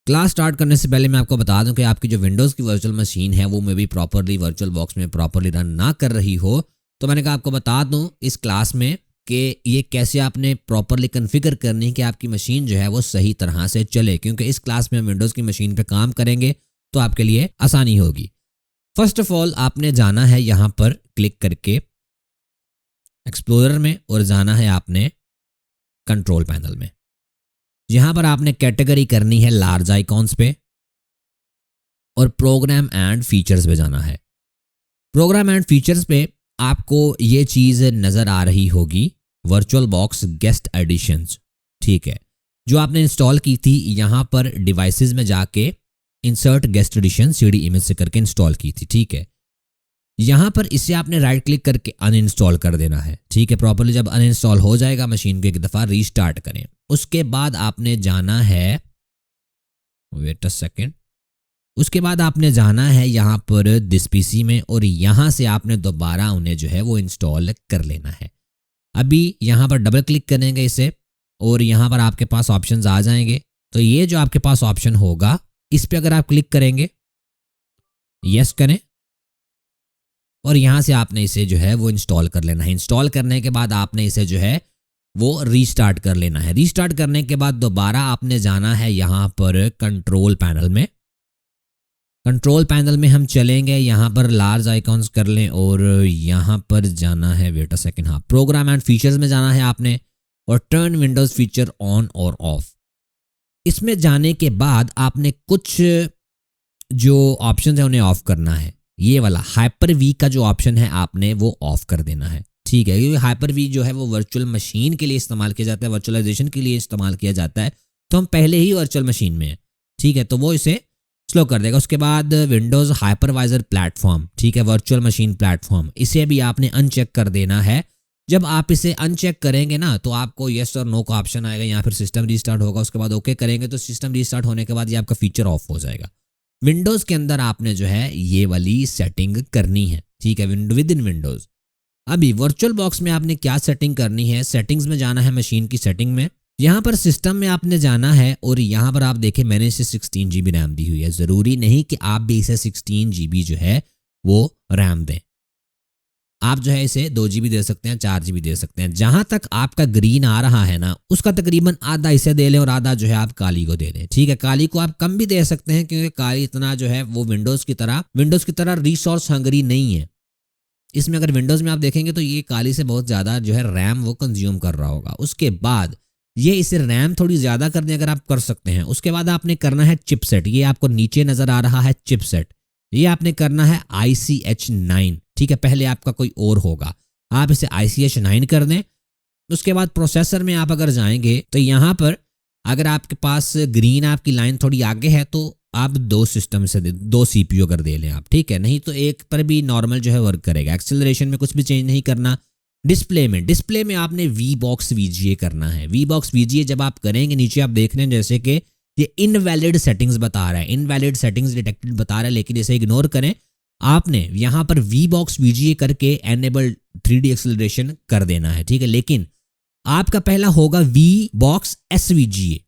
Class start करने से पहले मैं आपको बता दूं कि आपकी जो विंडोज़ की वर्चुअल मशीन है वो मे भी प्रॉपरली वर्चुअल बॉक्स में प्रॉपरली रन ना कर रही हो, तो मैंने कहा आपको बता दूं इस क्लास में कि ये कैसे आपने प्रॉपरली कॉन्फ़िगर करनी है कि आपकी मशीन जो है वो सही तरह से चले, क्योंकि इस क्लास में हम विंडोज़ की मशीन पे काम करेंगे तो आपके लिए आसानी होगी। फर्स्ट ऑफ ऑल आपने जाना है यहाँ पर क्लिक करके एक्सप्लोरर में और जाना है आपने कंट्रोल पैनल में। यहाँ पर आपने कैटेगरी करनी है लार्ज आइकॉन्स पे और प्रोग्राम एंड फीचर्स पे जाना है। प्रोग्राम एंड फीचर्स पे आपको ये चीज़ नज़र आ रही होगी वर्चुअल बॉक्स गेस्ट एडिशंस, ठीक है, जो आपने इंस्टॉल की थी। यहाँ पर डिवाइसेस में जाके insert guest addition CD image से करके इंस्टॉल की थी, ठीक है। यहाँ पर इसे आपने राइट क्लिक करके अनइंस्टॉल कर देना है, ठीक है। प्रॉपरली जब अनइंस्टॉल हो जाएगा मशीन को एक दफ़ा रीस्टार्ट करें। उसके बाद आपने जाना है, वेट अ सेकेंड, उसके बाद आपने जाना है यहाँ पर दिस पीसी में और यहाँ से आपने दोबारा उन्हें जो है वो इंस्टॉल कर लेना है। अभी यहाँ पर डबल क्लिक करेंगे इसे और यहाँ पर आपके पास ऑप्शंस आ जाएंगे। तो ये जो आपके पास ऑप्शन होगा इस पे अगर आप क्लिक करेंगे, यस करें और यहाँ से आपने इसे जो है वो इंस्टॉल कर लेना है। इंस्टॉल करने के बाद आपने इसे जो है वो रीस्टार्ट कर लेना है। रीस्टार्ट करने के बाद दोबारा आपने जाना है यहाँ पर कंट्रोल पैनल में। कंट्रोल पैनल में हम चलेंगे, यहाँ पर लार्ज आइकॉन्स कर लें और यहाँ पर जाना है, वेट अ सेकंड, हाँ, प्रोग्राम एंड फीचर्स में जाना है आपने और टर्न विंडोज फीचर ऑन और ऑफ। इसमें जाने के बाद आपने कुछ जो ऑप्शन है उन्हें ऑफ करना है। ये वाला हाइपर वी का जो ऑप्शन है आपने वो ऑफ कर देना है, ठीक है, क्योंकि हाइपर वी जो है वो वर्चुअल मशीन के लिए इस्तेमाल किया जाता है, वर्चुअलाइजेशन के लिए इस्तेमाल किया जाता है। तो हम पहले ही वर्चुअल मशीन में हैं, ठीक है, तो वो इसे स्लो कर देगा। उसके बाद विंडोज़ हाइपरवाइजर प्लेटफॉर्म, ठीक है, वर्चुअल मशीन प्लेटफॉर्म, इसे भी आपने अनचेक कर देना है। जब आप इसे अनचेक करेंगे ना तो आपको येस और नो का ऑप्शन आएगा, यहाँ फिर सिस्टम रीस्टार्ट होगा। उसके बाद ओके करेंगे तो सिस्टम रीस्टार्ट होने के बाद ये आपका फीचर ऑफ हो जाएगा। विंडोज़ के अंदर आपने जो है ये वाली सेटिंग करनी है, ठीक है, विद इन विंडोज़। अभी वर्चुअल बॉक्स में आपने क्या सेटिंग करनी है, सेटिंग्स में जाना है, मशीन की सेटिंग में, यहाँ पर सिस्टम में आपने जाना है और यहाँ पर आप देखें मैंने इसे 16 GB रैम दी हुई है। ज़रूरी नहीं कि आप भी इसे 16 GB जो है वो रैम दें, आप जो है इसे 2 GB दे सकते हैं, 4 GB दे सकते हैं। जहाँ तक आपका ग्रीन आ रहा है ना उसका तकरीबन आधा इसे दे लें और आधा जो है आप काली को दे लें, ठीक है। काली को आप कम भी दे सकते हैं क्योंकि काली इतना जो है वो विंडोज़ की तरह रिसोर्स हंगरी नहीं है। इसमें अगर विंडोज़ में आप देखेंगे तो ये काली से बहुत ज़्यादा जो है रैम वो कंज्यूम कर रहा होगा। उसके बाद ये इसे रैम थोड़ी ज़्यादा करने अगर आप कर सकते हैं। उसके बाद आपने करना है चिपसेट, ये आपको नीचे नज़र आ रहा है चिपसेट, ये आपने करना है ICH9, ठीक है, पहले आपका कोई और होगा, आप इसे ICH9 कर दें। उसके बाद प्रोसेसर में आप अगर जाएंगे तो यहाँ पर अगर आपके पास ग्रीन आपकी लाइन थोड़ी आगे है तो आप 2 सिस्टम से 2 CPU अगर दे लें आप, ठीक है, नहीं तो एक पर भी नॉर्मल जो है वर्क करेगा। एक्सेलरेशन में कुछ भी चेंज नहीं करना। डिस्प्ले में आपने VBOX VGA करना है। VBOX VGA जब आप करेंगे नीचे आप देख रहे हैं जैसे कि ये इनवैलिड सेटिंग्स बता रहा है, इनवैलिड सेटिंग्स डिटेक्टेड बता रहा है, लेकिन इसे इग्नोर करें। आपने यहाँ पर VBOX VGA करके एनेबल 3D एक्सेलरेशन कर देना है, ठीक है, लेकिन आपका पहला होगा VBOX SVGA,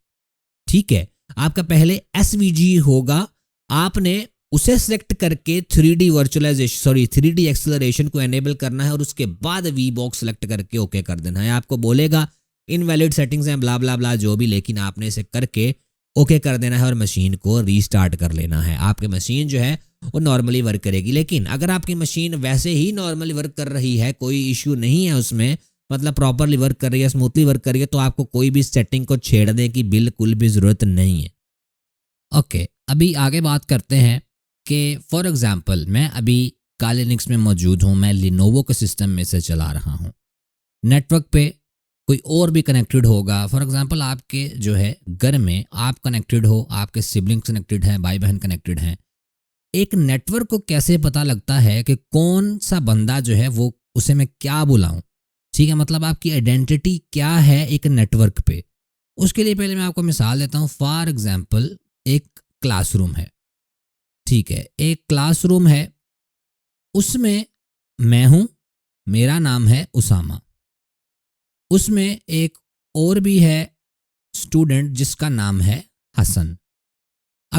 ठीक है, आपका पहले SVGA होगा। आपने उसे सेलेक्ट करके 3D एक्सेलरेशन को एनेबल करना है और उसके बाद VBOX सेलेक्ट करके ओके कर देना है। आपको बोलेगा इनवैलिड सेटिंग्स हैं ब्ला ब्ला ब्ला जो भी, लेकिन आपने इसे करके ओके कर देना है और मशीन को रीस्टार्ट कर लेना है। आपकी मशीन जो है वो नॉर्मली वर्क करेगी। लेकिन अगर आपकी मशीन वैसे ही नॉर्मली वर्क कर रही है, कोई इश्यू नहीं है उसमें, मतलब प्रॉपरली वर्क कर रही है, स्मूथली वर्क कर रही है, तो आपको कोई भी सेटिंग को छेड़ने की बिल्कुल भी ज़रूरत नहीं है। ओके, अभी आगे बात करते हैं कि फॉर एग्जांपल मैं अभी काली लिनक्स में मौजूद हूँ, मैं लिनोवो के सिस्टम में से चला रहा हूँ। नेटवर्क पे कोई और भी कनेक्टेड होगा, फॉर एग्जांपल आपके जो है घर में आप कनेक्टेड हो, आपके सिबलिंग्स कनेक्टेड हैं, भाई बहन कनेक्टेड हैं। एक नेटवर्क को कैसे पता लगता है कि कौन सा बंदा जो है वो उसे मैं क्या बुलाऊं, ठीक है, मतलब आपकी आइडेंटिटी क्या है एक नेटवर्क पे। उसके लिए पहले मैं आपको मिसाल देता हूँ। फॉर एग्जांपल एक क्लासरूम है, ठीक है, एक क्लासरूम है, उसमें मैं हूं, मेरा नाम है उसामा। उसमें एक और भी है स्टूडेंट जिसका नाम है हसन।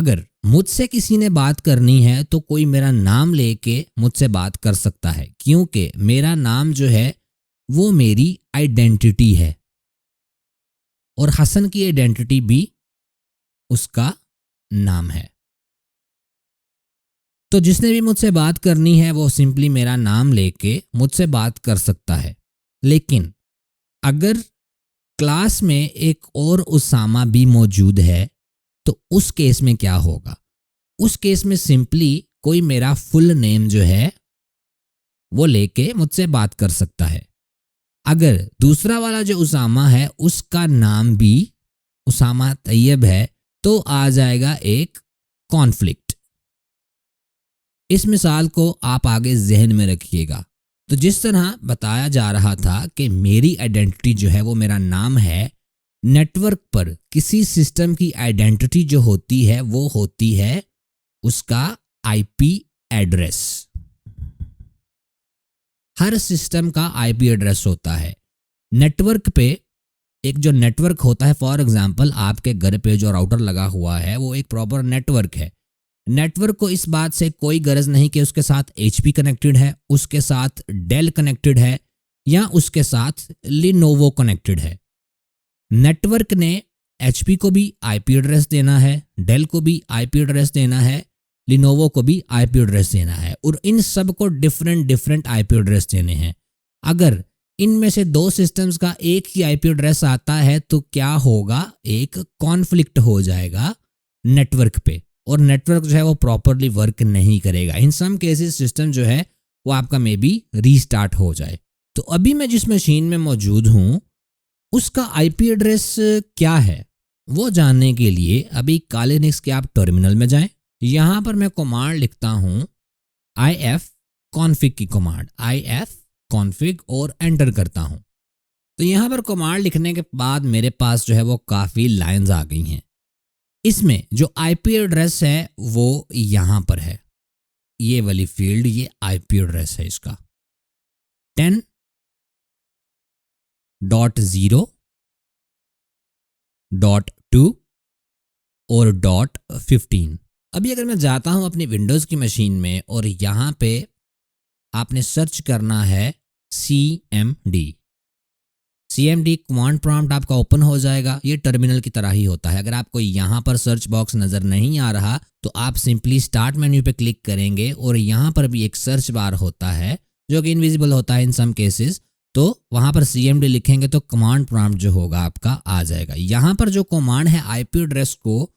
अगर मुझसे किसी ने बात करनी है तो कोई मेरा नाम लेके मुझसे बात कर सकता है, क्योंकि मेरा नाम जो है वो मेरी आइडेंटिटी है और हसन की आइडेंटिटी भी उसका नाम है। तो जिसने भी मुझसे बात करनी है वो सिंपली मेरा नाम लेके मुझसे बात कर सकता है। लेकिन अगर क्लास में एक और उसामा भी मौजूद है तो उस केस में क्या होगा? उस केस में सिंपली कोई मेरा फुल नेम जो है वो लेके मुझसे बात कर सकता है। अगर दूसरा वाला जो उसामा है उसका नाम भी उसामा तैयब है तो आ जाएगा एक कॉन्फ्लिक्ट। इस मिसाल को आप आगे जहन में रखिएगा। तो जिस तरह बताया जा रहा था कि मेरी आइडेंटिटी जो है वो मेरा नाम है, नेटवर्क पर किसी सिस्टम की आइडेंटिटी जो होती है वो होती है उसका आईपी एड्रेस। हर सिस्टम का आईपी एड्रेस होता है। नेटवर्क पे एक जो नेटवर्क होता है, फॉर एग्जांपल आपके घर पे जो राउटर लगा हुआ है वो एक प्रॉपर नेटवर्क है। नेटवर्क को इस बात से कोई गरज नहीं कि उसके साथ एचपी कनेक्टेड है, उसके साथ डेल कनेक्टेड है या उसके साथ लिनोवो कनेक्टेड है। नेटवर्क ने एचपी को भी आईपी एड्रेस देना है, डेल को भी आईपी एड्रेस देना है, लिनोवो को भी आईपी एड्रेस देना है और इन सब को डिफरेंट आईपी एड्रेस देने हैं। अगर इनमें से दो सिस्टम्स का एक ही आईपी एड्रेस आता है तो क्या होगा? एक कॉन्फ्लिक्ट हो जाएगा नेटवर्क पे और नेटवर्क जो है वो प्रॉपरली वर्क नहीं करेगा। इन सम केसेस सिस्टम जो है वो आपका मे बी रीस्टार्ट हो जाए। तो अभी मैं जिस मशीन में मौजूद हूँ उसका आईपी एड्रेस क्या है वो जानने के लिए अभी कालिनिक्स के आप टर्मिनल में जाएं। यहाँ पर मैं कमांड लिखता हूँ if config की कमांड, if config और एंटर करता हूँ। तो यहाँ पर कमांड लिखने के बाद मेरे पास जो है वो काफ़ी लाइंस आ गई हैं। इसमें जो आईपी एड्रेस है वो यहाँ पर है, ये वाली फील्ड, ये आईपी एड्रेस है इसका 10.0.2 और .15। अभी अगर मैं जाता हूं अपनी विंडोज़ की मशीन में और यहाँ पे आपने सर्च करना है CMD कमांड प्रॉम्प्ट आपका ओपन हो जाएगा। ये टर्मिनल की तरह ही होता है। अगर आपको यहाँ पर सर्च बॉक्स नज़र नहीं आ रहा तो आप सिंपली स्टार्ट मेन्यू पे क्लिक करेंगे और यहाँ पर भी एक सर्च बार होता है जो कि इनविजिबल होता है इन सम केसेस। तो वहाँ पर CMD लिखेंगे तो कमांड प्रॉम्प्ट जो होगा आपका आ जाएगा। यहाँ पर जो कमांड है आईपी एड्रेस को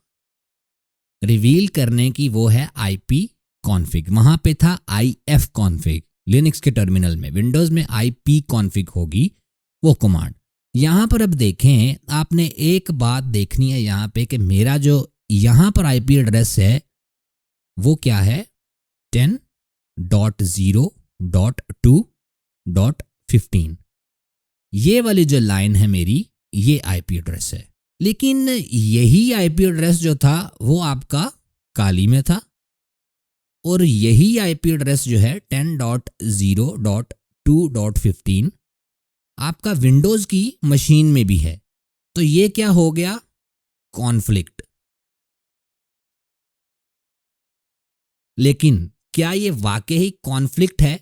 रिवील करने की वो है IP config। वहाँ पे था IF config लिनक्स के टर्मिनल में, विंडोज़ में IP config होगी वो कमांड। यहाँ पर अब देखें, आपने एक बात देखनी है यहाँ पे कि मेरा जो यहाँ पर IP एड्रेस है वो क्या है 10.0.2.15। ये वाली जो लाइन है मेरी ये IP एड्रेस है। लेकिन यही आईपी एड्रेस जो था वो आपका काली में था और यही आईपी एड्रेस जो है 10.0.2.15 आपका विंडोज़ की मशीन में भी है। तो ये क्या हो गया? कॉन्फ्लिक्ट। लेकिन क्या ये वाकई कॉन्फ्लिक्ट है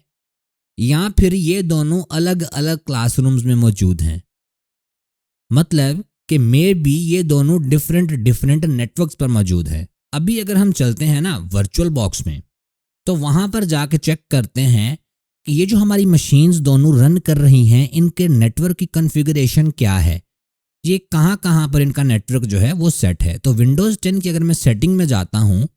या फिर ये दोनों अलग अलग क्लासरूम्स में मौजूद हैं? मतलब कि मे बी ये दोनों डिफरेंट नेटवर्क्स पर मौजूद है। अभी अगर हम चलते हैं ना वर्चुअल बॉक्स में तो वहाँ पर जाके चेक करते हैं कि ये जो हमारी मशीन्स दोनों रन कर रही हैं इनके नेटवर्क की कॉन्फ़िगरेशन क्या है, ये कहाँ पर इनका नेटवर्क जो है वो सेट है। तो विंडोज़ 10 की अगर मैं सेटिंग में जाता हूँ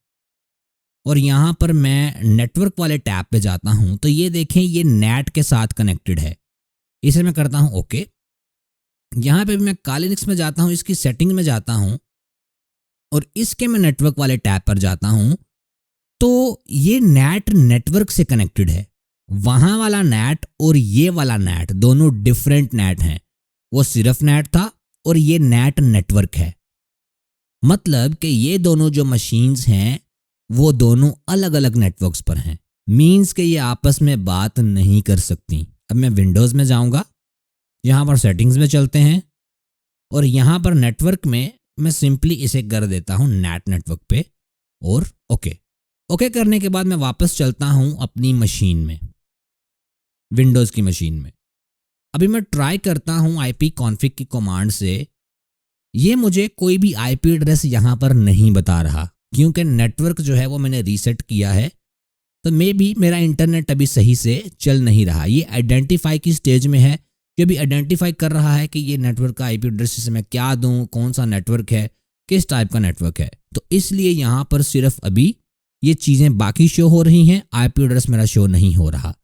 और यहाँ पर मैं नेटवर्क वाले टैब पे जाता हूँ तो ये देखें ये नेट के साथ कनेक्टेड है। इसे मैं करता हूँ ओके। यहाँ पे भी मैं कालिनिक्स में जाता हूँ, इसकी सेटिंग में जाता हूँ और इसके मैं नेटवर्क वाले टैब पर जाता हूँ तो ये नेटवर्क से कनेक्टेड है। वहाँ वाला नेट और ये वाला नेट दोनों डिफरेंट नेट हैं। वो सिर्फ नेट था और ये नेटवर्क है। मतलब कि ये दोनों जो मशीन्स हैं वो दोनों अलग अलग नेटवर्क्स पर हैं। मीन्स कि ये आपस में बात नहीं कर सकती। अब मैं विंडोज़ में जाऊँगा, यहाँ पर सेटिंग्स में चलते हैं और यहाँ पर नेटवर्क में मैं सिंपली इसे कर देता हूँ नेटवर्क पे और ओके। ओके करने के बाद मैं वापस चलता हूं अपनी मशीन में, विंडोज़ की मशीन में। अभी मैं ट्राई करता हूं आईपी कॉन्फ़िग की कमांड से, ये मुझे कोई भी आईपी एड्रेस यहाँ पर नहीं बता रहा क्योंकि नेटवर्क जो है वो मैंने रीसेट किया है, तो मे बी मेरा इंटरनेट अभी सही से चल नहीं रहा। ये आइडेंटिफाई की स्टेज में है, ये भी आइडेंटिफाई कर रहा है कि ये नेटवर्क का आईपी एड्रेस से मैं क्या दूं, कौन सा नेटवर्क है, किस टाइप का नेटवर्क है। तो इसलिए यहाँ पर सिर्फ अभी ये चीज़ें बाकी शो हो रही हैं, आईपी एड्रेस मेरा शो नहीं हो रहा।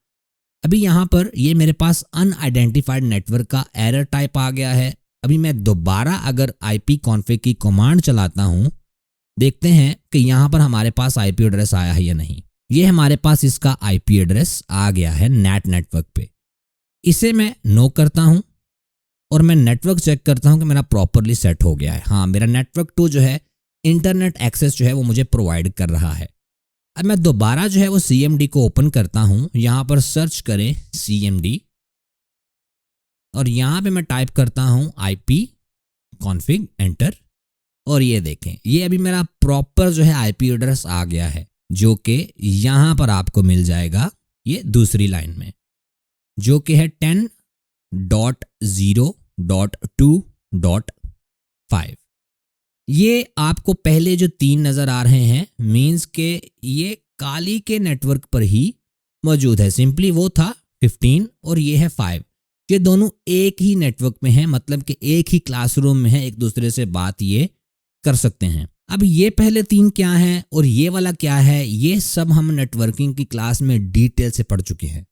अभी यहाँ पर ये मेरे पास अनआइडेंटिफाइड नेटवर्क का एरर टाइप आ गया है। अभी मैं दोबारा अगर आईपी कॉन्फ़िग की कमांड चलाता हूँ, देखते हैं कि यहाँ पर हमारे पास आईपी एड्रेस आया है या नहीं। ये हमारे पास इसका आईपी एड्रेस आ गया है नेट नेटवर्क पे। इसे मैं नो करता हूँ और मैं नेटवर्क चेक करता हूँ कि मेरा प्रॉपरली सेट हो गया है। हाँ, मेरा नेटवर्क 2 जो है इंटरनेट एक्सेस जो है वो मुझे प्रोवाइड कर रहा है। अब मैं दोबारा जो है वो CMD को ओपन करता हूँ, यहाँ पर सर्च करें CMD और यहाँ पे मैं टाइप करता हूँ IP config एंटर, और ये देखें ये अभी मेरा प्रॉपर जो है IP एड्रेस आ गया है, जो कि यहाँ पर आपको मिल जाएगा ये दूसरी लाइन में, जो कि है 10.0.2.5। ये आपको पहले जो 3 नज़र आ रहे हैं मीन्स के ये काली के नेटवर्क पर ही मौजूद है। सिंपली वो था 15 और ये है 5। ये दोनों एक ही नेटवर्क में हैं, मतलब कि एक ही क्लासरूम में है, एक दूसरे से बात ये कर सकते हैं। अब ये पहले 3 क्या हैं और ये वाला क्या है, ये सब हम नेटवर्किंग की क्लास में डिटेल से पढ़ चुके हैं।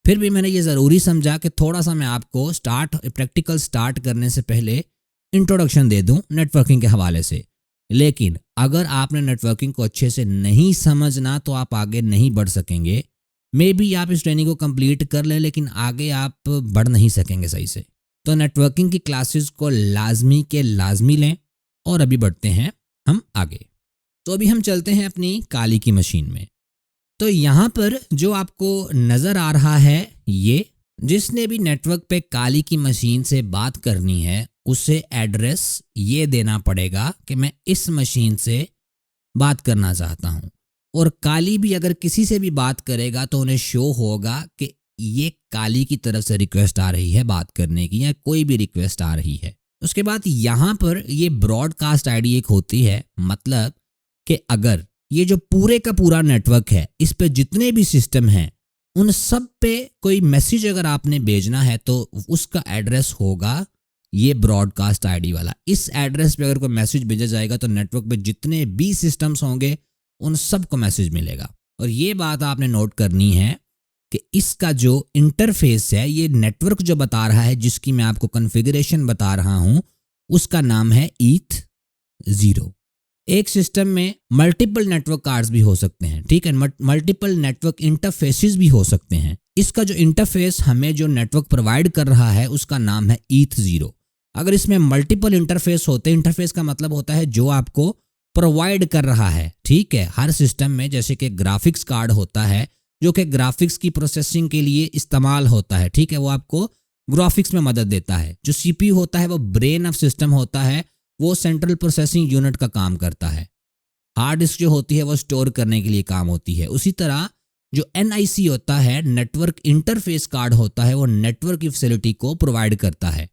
फिर भी मैंने ये ज़रूरी समझा कि थोड़ा सा मैं आपको प्रैक्टिकल स्टार्ट करने से पहले इंट्रोडक्शन दे दूं नेटवर्किंग के हवाले से। लेकिन अगर आपने नेटवर्किंग को अच्छे से नहीं समझना तो आप आगे नहीं बढ़ सकेंगे। मे बी आप इस ट्रेनिंग को कंप्लीट कर लें लेकिन आगे आप बढ़ नहीं सकेंगे सही से। तो नेटवर्किंग की क्लासेस को लाजमी के लाजमी लें। और अभी बढ़ते हैं हम आगे। तो अभी हम चलते हैं अपनी काली की मशीन में। तो यहाँ पर जो आपको नज़र आ रहा है, ये जिसने भी नेटवर्क पे काली की मशीन से बात करनी है उसे एड्रेस ये देना पड़ेगा कि मैं इस मशीन से बात करना चाहता हूँ। और काली भी अगर किसी से भी बात करेगा तो उन्हें शो होगा कि ये काली की तरफ से रिक्वेस्ट आ रही है बात करने की, या कोई भी रिक्वेस्ट आ रही है। उसके बाद यहाँ पर ये ब्रॉडकास्ट आईडी एक होती है, मतलब कि अगर ये जो पूरे का पूरा नेटवर्क है इस पे जितने भी सिस्टम हैं उन सब पे कोई मैसेज अगर आपने भेजना है तो उसका एड्रेस होगा ये ब्रॉडकास्ट आईडी वाला। इस एड्रेस पे अगर कोई मैसेज भेजा जाएगा तो नेटवर्क पे जितने भी सिस्टम्स होंगे उन सब को मैसेज मिलेगा। और ये बात आपने नोट करनी है कि इसका जो इंटरफेस है, ये नेटवर्क जो बता रहा है, जिसकी मैं आपको कॉन्फ़िगरेशन बता रहा हूँ, उसका नाम है ETH0। एक सिस्टम में मल्टीपल नेटवर्क कार्ड्स भी हो सकते हैं, ठीक है, मल्टीपल नेटवर्क इंटरफेसेस भी हो सकते हैं। इसका जो इंटरफेस हमें जो नेटवर्क प्रोवाइड कर रहा है उसका नाम है ETH0। अगर इसमें मल्टीपल इंटरफेस होते हैं, इंटरफेस का मतलब होता है जो आपको प्रोवाइड कर रहा है, ठीक है। हर सिस्टम में जैसे कि ग्राफिक्स कार्ड होता है जो कि ग्राफिक्स की प्रोसेसिंग के लिए इस्तेमाल होता है, ठीक है, वो आपको ग्राफिक्स में मदद देता है। जो CPU होता है वो ब्रेन ऑफ सिस्टम होता है, वो सेंट्रल प्रोसेसिंग यूनिट का काम करता है। हार्ड डिस्क जो होती है वो स्टोर करने के लिए काम होती है। उसी तरह जो NIC होता है, नेटवर्क इंटरफेस कार्ड होता है, वो नेटवर्क की फैसिलिटी को प्रोवाइड करता है।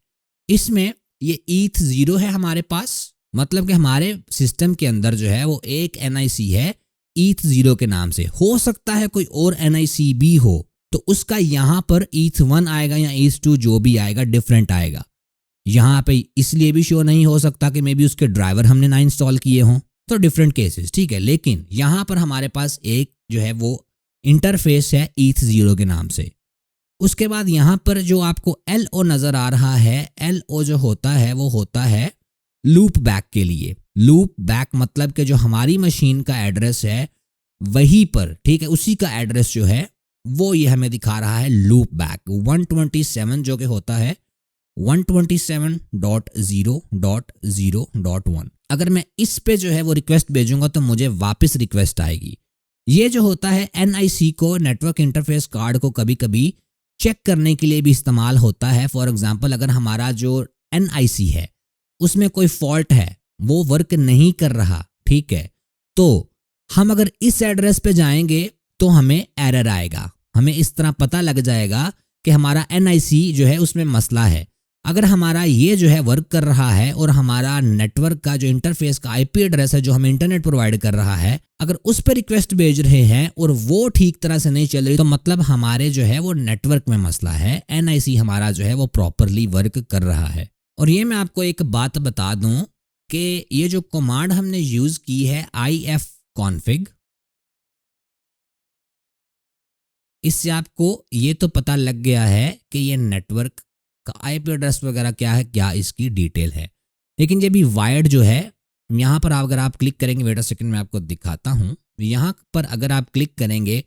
इसमें ये ETH0 है हमारे पास, मतलब कि हमारे सिस्टम के अंदर जो है वो एक NIC है ETH0 के नाम से। हो सकता है कोई और NIC भी हो तो उसका यहाँ पर ETH1 आएगा या ETH2 जो भी आएगा डिफरेंट आएगा। यहाँ पे इसलिए भी शो नहीं हो सकता कि मे बी उसके ड्राइवर हमने ना इंस्टॉल किए हों, तो डिफरेंट केसेस, ठीक है। लेकिन यहाँ पर हमारे पास एक जो है वो इंटरफेस है ETH0 के नाम से। उसके बाद यहाँ पर जो आपको LO नज़र आ रहा है, LO जो होता है वो होता है लूप बैक के लिए। लूप बैक मतलब कि जो हमारी मशीन का एड्रेस है वहीं पर, ठीक है, उसी का एड्रेस जो है वो ये हमें दिखा रहा है लूप बैक 127, जो कि होता है 127.0.0.1। अगर मैं इस पे जो है वो रिक्वेस्ट भेजूंगा तो मुझे वापस रिक्वेस्ट आएगी। ये जो होता है NIC को, नेटवर्क इंटरफेस कार्ड को कभी कभी चेक करने के लिए भी इस्तेमाल होता है। फॉर एग्जांपल अगर हमारा जो NIC है उसमें कोई फॉल्ट है, वो वर्क नहीं कर रहा, ठीक है, तो हम अगर इस एड्रेस पे जाएंगे तो हमें एरर आएगा, हमें इस तरह पता लग जाएगा कि हमारा NIC जो है उसमें मसला है। अगर हमारा ये जो है वर्क कर रहा है और हमारा नेटवर्क का जो इंटरफेस का IP एड्रेस है जो हमें इंटरनेट प्रोवाइड कर रहा है, अगर उस पर रिक्वेस्ट भेज रहे हैं और वो ठीक तरह से नहीं चल रही, तो मतलब हमारे जो है वो नेटवर्क में मसला है, NIC हमारा जो है वो प्रॉपरली वर्क कर रहा है। और ये मैं आपको एक बात बता दूं कि ये जो कमांड हमने यूज की है ifconfig, इससे आपको ये तो पता लग गया है कि ये नेटवर्क का IP एड्रेस वगैरह क्या है, क्या इसकी डिटेल है। लेकिन ये भी वायर्ड जो है, यहाँ पर अगर आप क्लिक करेंगे, वेट अ सेकंड मैं आपको दिखाता हूँ, यहाँ पर अगर आप क्लिक करेंगे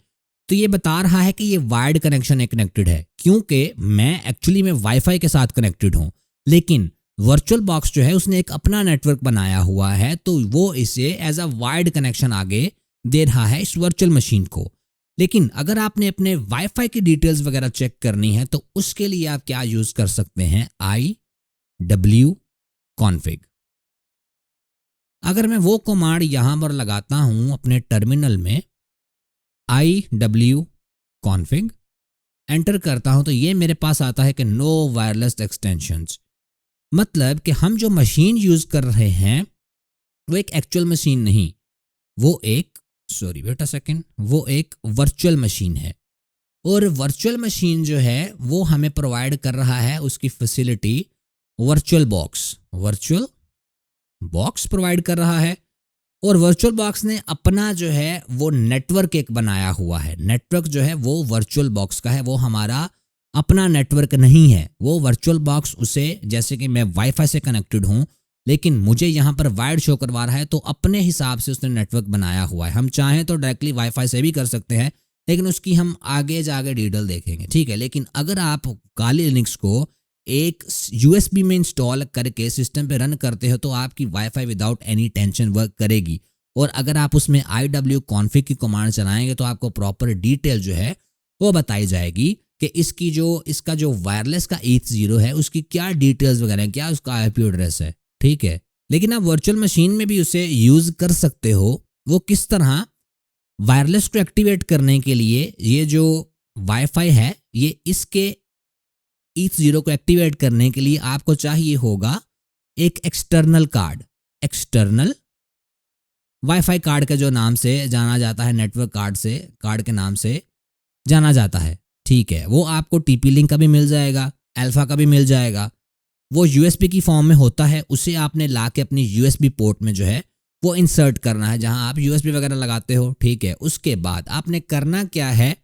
तो ये बता रहा है कि ये वायर्ड कनेक्शन है, कनेक्टेड है, क्योंकि मैं एक्चुअली में वाईफाई के साथ कनेक्टेड हूँ, लेकिन वर्चुअल बॉक्स जो है उसने एक अपना नेटवर्क बनाया हुआ है, तो वो इसे एज अ वायर्ड कनेक्शन आगे दे रहा है इस वर्चुअल मशीन को। लेकिन अगर आपने अपने वाईफाई की डिटेल्स वगैरह चेक करनी है तो उसके लिए आप क्या यूज कर सकते हैं, iwconfig। अगर मैं वो कमांड यहां पर लगाता हूं अपने टर्मिनल में, iwconfig एंटर करता हूं, तो ये मेरे पास आता है कि नो वायरलेस एक्सटेंशंस, मतलब कि हम जो मशीन यूज कर रहे हैं वो एक एक्चुअल मशीन नहीं, वो एक वेट अ सेकंड, वो एक वर्चुअल मशीन है। और वर्चुअल मशीन जो है वो हमें प्रोवाइड कर रहा है उसकी फैसिलिटी वर्चुअल बॉक्स प्रोवाइड कर रहा है। और वर्चुअल बॉक्स ने अपना जो है वो नेटवर्क एक बनाया हुआ है, नेटवर्क जो है वो वर्चुअल बॉक्स का है, वो हमारा अपना नेटवर्क नहीं है। वो वर्चुअल बॉक्स उसे, जैसे कि मैं वाईफाई से कनेक्टेड हूं लेकिन मुझे यहाँ पर वायर्ड शो करवा रहा है, तो अपने हिसाब से उसने नेटवर्क बनाया हुआ है। हम चाहें तो डायरेक्टली वाईफाई से भी कर सकते हैं, लेकिन उसकी हम आगे जाके डिटेल देखेंगे, ठीक है। लेकिन अगर आप काली लिनक्स को एक USB में इंस्टॉल करके सिस्टम पे रन करते हो तो आपकी wifi without any tension work करेगी। और अगर आप उसमें iwconfig की कमांड चलाएंगे तो आपको प्रॉपर डिटेल जो है वो बताई जाएगी कि इसका जो वायरलेस का ETH0 है उसकी क्या डिटेल्स वगैरह हैं, क्या उसका IP एड्रेस है, ठीक है। लेकिन आप वर्चुअल मशीन में भी उसे यूज कर सकते हो। वो किस तरह, वायरलेस को एक्टिवेट करने के लिए ये जो वाईफाई है, ये इसके ETH0 को एक्टिवेट करने के लिए आपको चाहिए होगा एक एक्सटर्नल वाईफाई कार्ड के जो नाम से जाना जाता है, नेटवर्क कार्ड के नाम से जाना जाता है, ठीक है। वो आपको TP-Link का भी मिल जाएगा, अल्फा का भी मिल जाएगा। वो USB की फॉर्म में होता है, उसे आपने ला के अपनी USB पोर्ट में जो है वो इंसर्ट करना है, जहां आप USB वगैरह लगाते हो, ठीक है। उसके बाद आपने करना क्या है,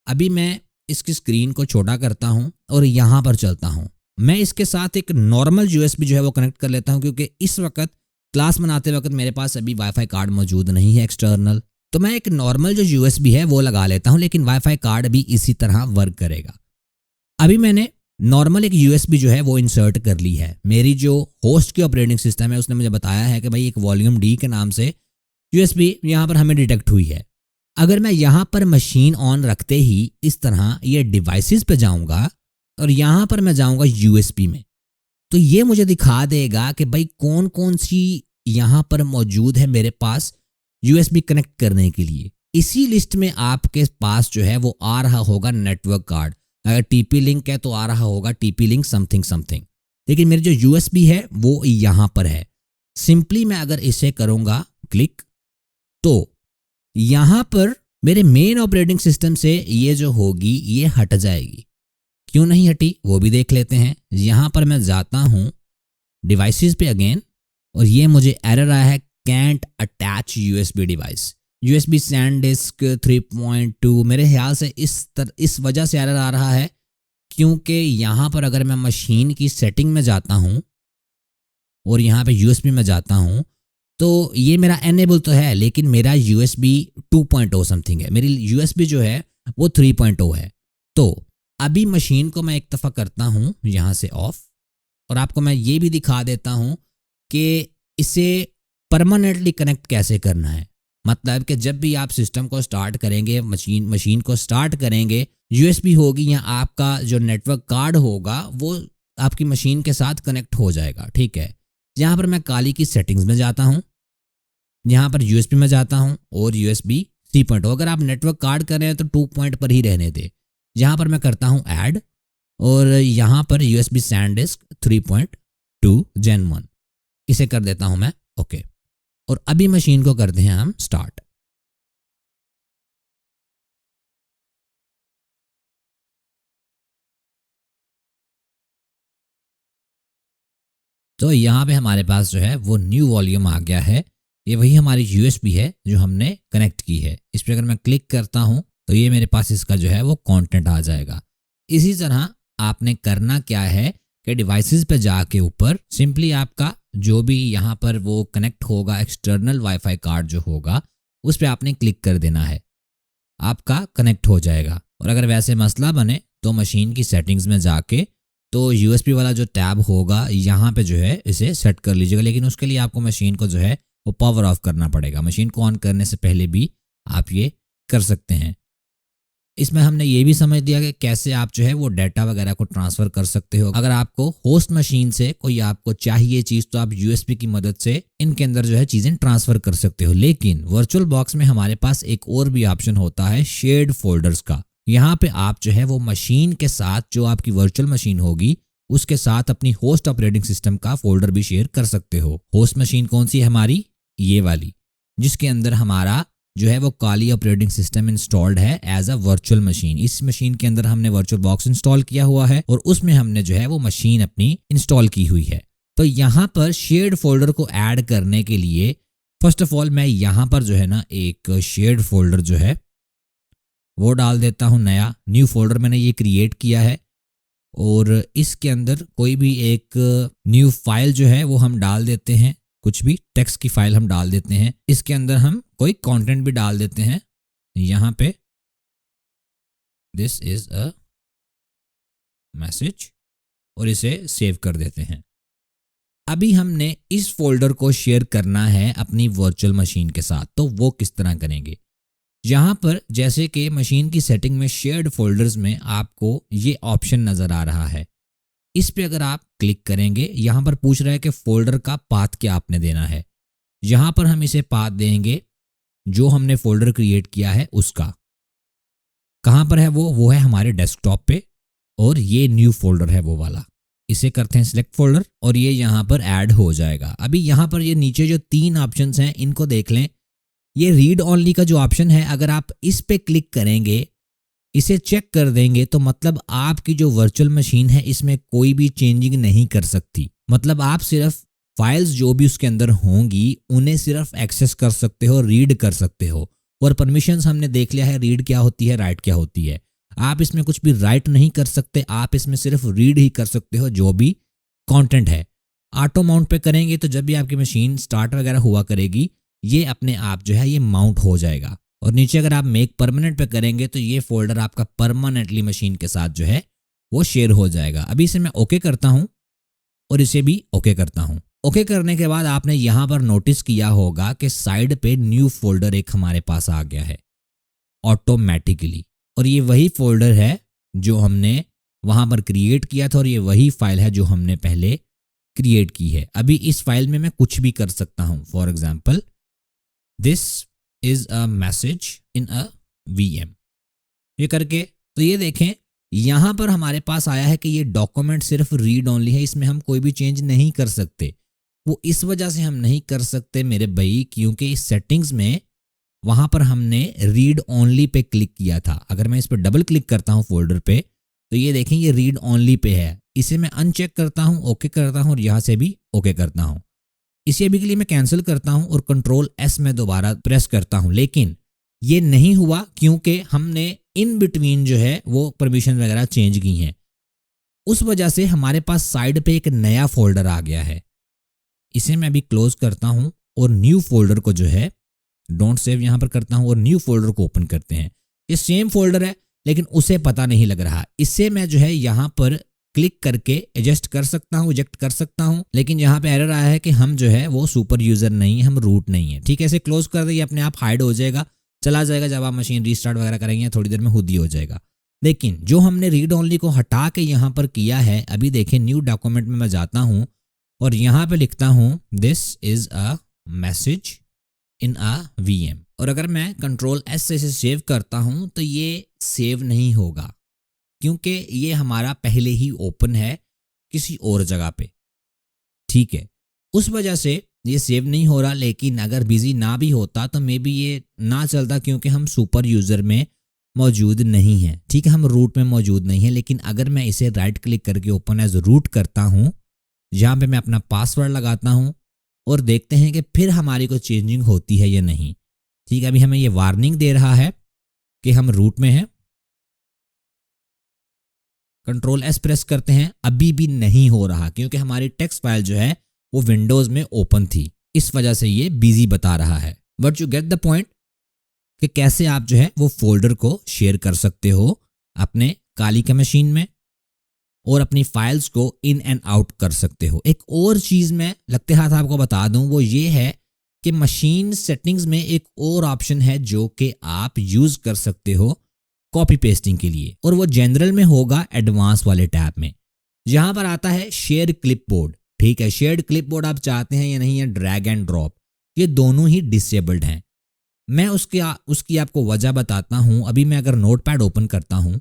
अभी मैं इसकी स्क्रीन को छोटा करता हूं और यहां पर चलता हूं। मैं इसके साथ एक नॉर्मल USB जो है वो कनेक्ट कर लेता हूं, क्योंकि इस वक्त क्लास बनाते वक्त मेरे पास अभी वाईफाई कार्ड मौजूद नहीं है एक्सटर्नल, तो मैं एक नॉर्मल जो USB है वो लगा लेता हूं, लेकिन वाईफाई कार्ड भी इसी तरह वर्क करेगा। अभी मैंने नॉर्मल एक USB जो है वो इंसर्ट कर ली है। मेरी जो होस्ट की ऑपरेटिंग सिस्टम है उसने मुझे बताया है कि भाई एक वॉल्यूम D के नाम से USB यहाँ पर हमें डिटेक्ट हुई है। अगर मैं यहाँ पर मशीन ऑन रखते ही इस तरह ये डिवाइसेस पे जाऊँगा और यहाँ पर मैं जाऊँगा USB में, तो ये मुझे दिखा देगा कि भाई कौन कौन सी यहाँ पर मौजूद है मेरे पास USB कनेक्ट करने के लिए। इसी लिस्ट में आपके पास जो है वो आ रहा होगा नेटवर्क कार्ड, अगर TP-Link है तो आ रहा होगा TP-Link समथिंग, लेकिन मेरी जो USB है वो यहाँ पर है। सिंपली मैं अगर इसे करूँगा क्लिक, तो यहाँ पर मेरे मेन ऑपरेटिंग सिस्टम से ये जो होगी ये हट जाएगी। क्यों नहीं हटी वो भी देख लेते हैं। यहाँ पर मैं जाता हूँ डिवाइसेस पे अगेन, और ये मुझे एरर आया है can't attach USB device, USB SanDisk 3.2। मेरे ख्याल से इस वजह से एरर आ रहा है, क्योंकि यहाँ पर अगर मैं मशीन की सेटिंग में जाता हूँ और यहाँ पे USB में जाता हूँ तो ये मेरा एनेबल तो है, लेकिन मेरा USB 2.0 समथिंग है, मेरी USB जो है वो 3.0 है। तो अभी मशीन को मैं एक दफ़ा करता हूँ यहाँ से ऑफ, और आपको मैं ये भी दिखा देता हूँ कि इसे परमानेंटली कनेक्ट कैसे करना है। मतलब कि जब भी आप सिस्टम को स्टार्ट करेंगे, मशीन को स्टार्ट करेंगे, USB होगी या आपका जो नेटवर्क कार्ड होगा वो आपकी मशीन के साथ कनेक्ट हो जाएगा, ठीक है। यहाँ पर मैं काली की सेटिंग्स में जाता हूँ यहाँ पर यूएसबी में जाता हूँ और यूएसबी 3.0, अगर आप नेटवर्क कार्ड कर रहे हैं तो 2 पॉइंट पर ही रहने दे। यहाँ पर मैं करता हूँ ऐड और यहाँ पर यूएसबी सैनडिस्क 3.2 Gen 1 इसे कर देता हूँ मैं ओके। और अभी मशीन को करते हैं हम स्टार्ट। तो यहाँ पे हमारे पास जो है वो न्यू वॉल्यूम आ गया है। ये वही हमारी यूएसबी है जो हमने कनेक्ट की है। इस पर अगर मैं क्लिक करता हूँ तो ये मेरे पास इसका जो है वो कंटेंट आ जाएगा। इसी तरह आपने करना क्या है कि डिवाइसेस पे जाके ऊपर सिंपली आपका जो भी यहाँ पर वो कनेक्ट होगा एक्सटर्नल वाईफाई कार्ड जो होगा उस पर आपने क्लिक कर देना है, आपका कनेक्ट हो जाएगा। और अगर वैसे मसला बने तो मशीन की सेटिंग्स में जाके तो यूएसबी वाला जो टैब होगा यहाँ पे जो है इसे सेट कर लीजिएगा, लेकिन उसके लिए आपको मशीन को जो है वो पावर ऑफ करना पड़ेगा। मशीन को ऑन करने से पहले भी आप ये कर सकते हैं। इसमें हमने ये भी समझ दिया कि कैसे आप जो है वो डाटा वगैरह को ट्रांसफ़र कर सकते हो। अगर आपको होस्ट मशीन से कोई आपको चाहिए चीज़ तो आप यूएसबी की मदद से इनके अंदर जो है चीज़ें ट्रांसफ़र कर सकते हो। लेकिन वर्चुअल बॉक्स में हमारे पास एक और भी ऑप्शन होता है शेयर्ड फोल्डर्स का। यहाँ पे आप जो है वो मशीन के साथ जो आपकी वर्चुअल मशीन होगी उसके साथ अपनी होस्ट ऑपरेटिंग सिस्टम का फोल्डर भी शेयर कर सकते हो। होस्ट मशीन कौन सी है हमारी? ये वाली, जिसके अंदर हमारा जो है वो काली ऑपरेटिंग सिस्टम इंस्टॉल्ड है एज अ वर्चुअल मशीन। इस मशीन के अंदर हमने वर्चुअल बॉक्स इंस्टॉल किया हुआ है और उसमें हमने जो है वो मशीन अपनी इंस्टॉल की हुई है। तो यहाँ पर शेयर्ड फोल्डर को ऐड करने के लिए फर्स्ट ऑफ ऑल मैं यहाँ पर जो है ना एक शेयर्ड फोल्डर जो है वो डाल देता हूँ। नया न्यू फोल्डर मैंने ये क्रिएट किया है और इसके अंदर कोई भी एक न्यू फाइल जो है वो हम डाल देते हैं। कुछ भी टेक्स्ट की फाइल हम डाल देते हैं। इसके अंदर हम कोई कंटेंट भी डाल देते हैं। यहाँ पे दिस इज अ मैसेज और इसे सेव कर देते हैं। अभी हमने इस फोल्डर को शेयर करना है अपनी वर्चुअल मशीन के साथ, तो वो किस तरह करेंगे? यहाँ पर जैसे कि मशीन की सेटिंग में शेयर्ड फोल्डर्स में आपको ये ऑप्शन नज़र आ रहा है, इस पे अगर आप क्लिक करेंगे यहाँ पर पूछ रहा है कि फोल्डर का पाथ क्या आपने देना है। यहाँ पर हम इसे पाथ देंगे जो हमने फोल्डर क्रिएट किया है उसका। कहाँ पर है वो है हमारे डेस्कटॉप पे और ये न्यू फोल्डर है वो वाला। इसे करते हैं सिलेक्ट फोल्डर और ये यहाँ पर ऐड हो जाएगा। अभी यहाँ पर ये नीचे जो 3 ऑप्शंस हैं इनको देख लें। ये रीड ओनली का जो ऑप्शन है अगर आप इस पे क्लिक करेंगे, इसे चेक कर देंगे तो मतलब आपकी जो वर्चुअल मशीन है इसमें कोई भी चेंजिंग नहीं कर सकती। मतलब आप सिर्फ फाइल्स जो भी उसके अंदर होंगी उन्हें सिर्फ एक्सेस कर सकते हो, रीड कर सकते हो। और परमिशंस हमने देख लिया है, रीड क्या होती है, राइट क्या होती है। आप इसमें कुछ भी राइट नहीं कर सकते, आप इसमें सिर्फ रीड ही कर सकते हो जो भी कंटेंट है। ऑटो माउंट पे करेंगे तो जब भी आपकी मशीन स्टार्ट वगैरह हुआ करेगी ये अपने आप जो है ये माउंट हो जाएगा। और नीचे अगर आप मेक परमानेंट पे करेंगे तो ये फोल्डर आपका परमानेंटली मशीन के साथ जो है वो शेयर हो जाएगा। अभी इसे मैं ओके करता हूँ और इसे भी ओके करता हूँ। ओके करने के बाद आपने यहाँ पर नोटिस किया होगा कि साइड पे न्यू फोल्डर एक हमारे पास आ गया है ऑटोमेटिकली, और ये वही फोल्डर है जो हमने वहाँ पर क्रिएट किया था और ये वही फाइल है जो हमने पहले क्रिएट की है। अभी इस फाइल में मैं कुछ भी कर सकता हूँ। For example this is a message in a VM, ये करके तो ये देखें यहाँ पर हमारे पास आया है कि ये डॉक्यूमेंट सिर्फ रीड ओनली है, इसमें हम कोई भी चेंज नहीं कर सकते। वो इस वजह से हम नहीं कर सकते मेरे भाई क्योंकि इस सेटिंग्स में वहाँ पर हमने रीड ओनली पे क्लिक किया था। अगर मैं इस पर डबल क्लिक करता हूँ फोल्डर पे तो ये देखें ये रीड ओनली पे है। इसे मैं अनचेक करता हूँ, ओके करता हूँ और यहाँ से भी ओके करता हूँ। इसे अभी के लिए मैं कैंसिल करता हूँ और Ctrl+S में दोबारा प्रेस करता हूँ, लेकिन ये नहीं हुआ क्योंकि हमने इन बिटवीन जो है वो परमिशन वगैरह चेंज की हैं। उस वजह से हमारे पास साइड पे एक नया फोल्डर आ गया है। इसे मैं अभी क्लोज करता हूँ और न्यू फोल्डर को जो है डोंट सेव यहाँ पर करता हूँ और न्यू फोल्डर को ओपन करते हैं। ये सेम फोल्डर है लेकिन उसे पता नहीं लग रहा। इससे मैं जो है यहाँ पर क्लिक करके एडजस्ट कर सकता हूँ, रिजेक्ट कर सकता हूँ, लेकिन यहाँ पे एरर आया है कि हम जो है वो सुपर यूजर नहीं है, हम रूट नहीं है। ठीक है, इसे क्लोज कर दे, अपने आप हाइड हो जाएगा, चला जाएगा। जब आप मशीन रीस्टार्ट वगैरह करेंगे थोड़ी देर में खुद ही हो जाएगा। लेकिन जो हमने रीड ओनली को हटा के यहाँ पर किया है, अभी देखें न्यू डॉक्यूमेंट में मैं जाता हूँ और यहाँ पे लिखता हूँ this is a message in a VM। और अगर मैं कंट्रोल S से इसे सेव करता हूं तो ये सेव नहीं होगा क्योंकि ये हमारा पहले ही ओपन है किसी और जगह पे, ठीक है। उस वजह से ये सेव नहीं हो रहा। लेकिन अगर बिजी ना भी होता तो मे बी ये ना चलता क्योंकि हम सुपर यूज़र में मौजूद नहीं हैं, ठीक है, हम रूट में मौजूद नहीं है। लेकिन अगर मैं इसे राइट क्लिक करके ओपन एज रूट करता हूँ, जहाँ पे मैं अपना पासवर्ड लगाता हूँ और देखते हैं कि फिर हमारी कोई चेंजिंग होती है या नहीं, ठीक है। अभी हमें ये वार्निंग दे रहा है कि हम रूट में हैं। कंट्रोल S प्रेस करते हैं, अभी भी नहीं हो रहा क्योंकि हमारी टेक्स्ट फाइल जो है वो विंडोज में ओपन थी, इस वजह से ये बिजी बता रहा है। But you get the point कि कैसे आप जो है वो फोल्डर को शेयर कर सकते हो अपने काली के मशीन में और अपनी फाइल्स को इन एंड आउट कर सकते हो। एक और चीज़ मैं लगते हाथ आपको बता दूं, वो ये है कि मशीन सेटिंग्स में एक और ऑप्शन है जो कि आप यूज़ कर सकते हो कॉपी पेस्टिंग के लिए, और वो जनरल में होगा एडवांस वाले टैब में। यहाँ पर आता है शेयर क्लिपबोर्ड, ठीक है। शेयर्ड क्लिपबोर्ड आप चाहते हैं या नहीं है, ड्रैग एंड ड्रॉप, ये दोनों ही डिसेबल्ड हैं। मैं उसकी आपको वजह बताता हूं। अभी मैं अगर नोटपैड ओपन करता हूं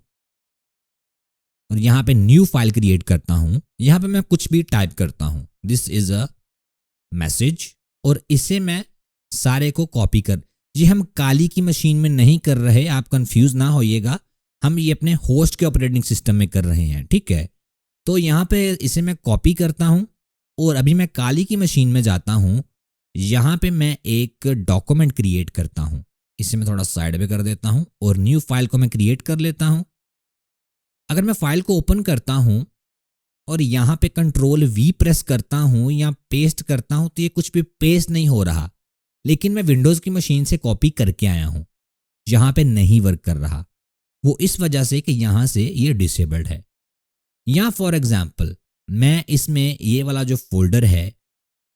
और यहां पे न्यू फाइल क्रिएट करता हूं, यहां पे मैं कुछ भी टाइप करता हूं, दिस इज अ मैसेज, और इसे मैं सारे को कॉपी कर, ये हम काली की मशीन में नहीं कर रहे, आप कंफ्यूज ना होइएगा, हम ये अपने होस्ट के ऑपरेटिंग सिस्टम में कर रहे हैं, ठीक है। तो यहाँ पे इसे मैं कॉपी करता हूँ और अभी मैं काली की मशीन में जाता हूँ, यहाँ पे मैं एक डॉक्यूमेंट क्रिएट करता हूँ, इसे मैं थोड़ा साइड पे कर देता हूँ और न्यू फाइल को मैं क्रिएट कर लेता हूँ। अगर मैं फाइल को ओपन करता हूँ और यहाँ पे कंट्रोल V प्रेस करता हूँ या पेस्ट करता हूँ तो ये कुछ भी पेस्ट नहीं हो रहा, लेकिन मैं विंडोज़ की मशीन से कॉपी करके आया हूँ, यहाँ पे नहीं वर्क कर रहा। वो इस वजह से कि यहाँ से ये डिसेबल्ड है। या फॉर एग्जाम्पल मैं इसमें ये वाला जो फोल्डर है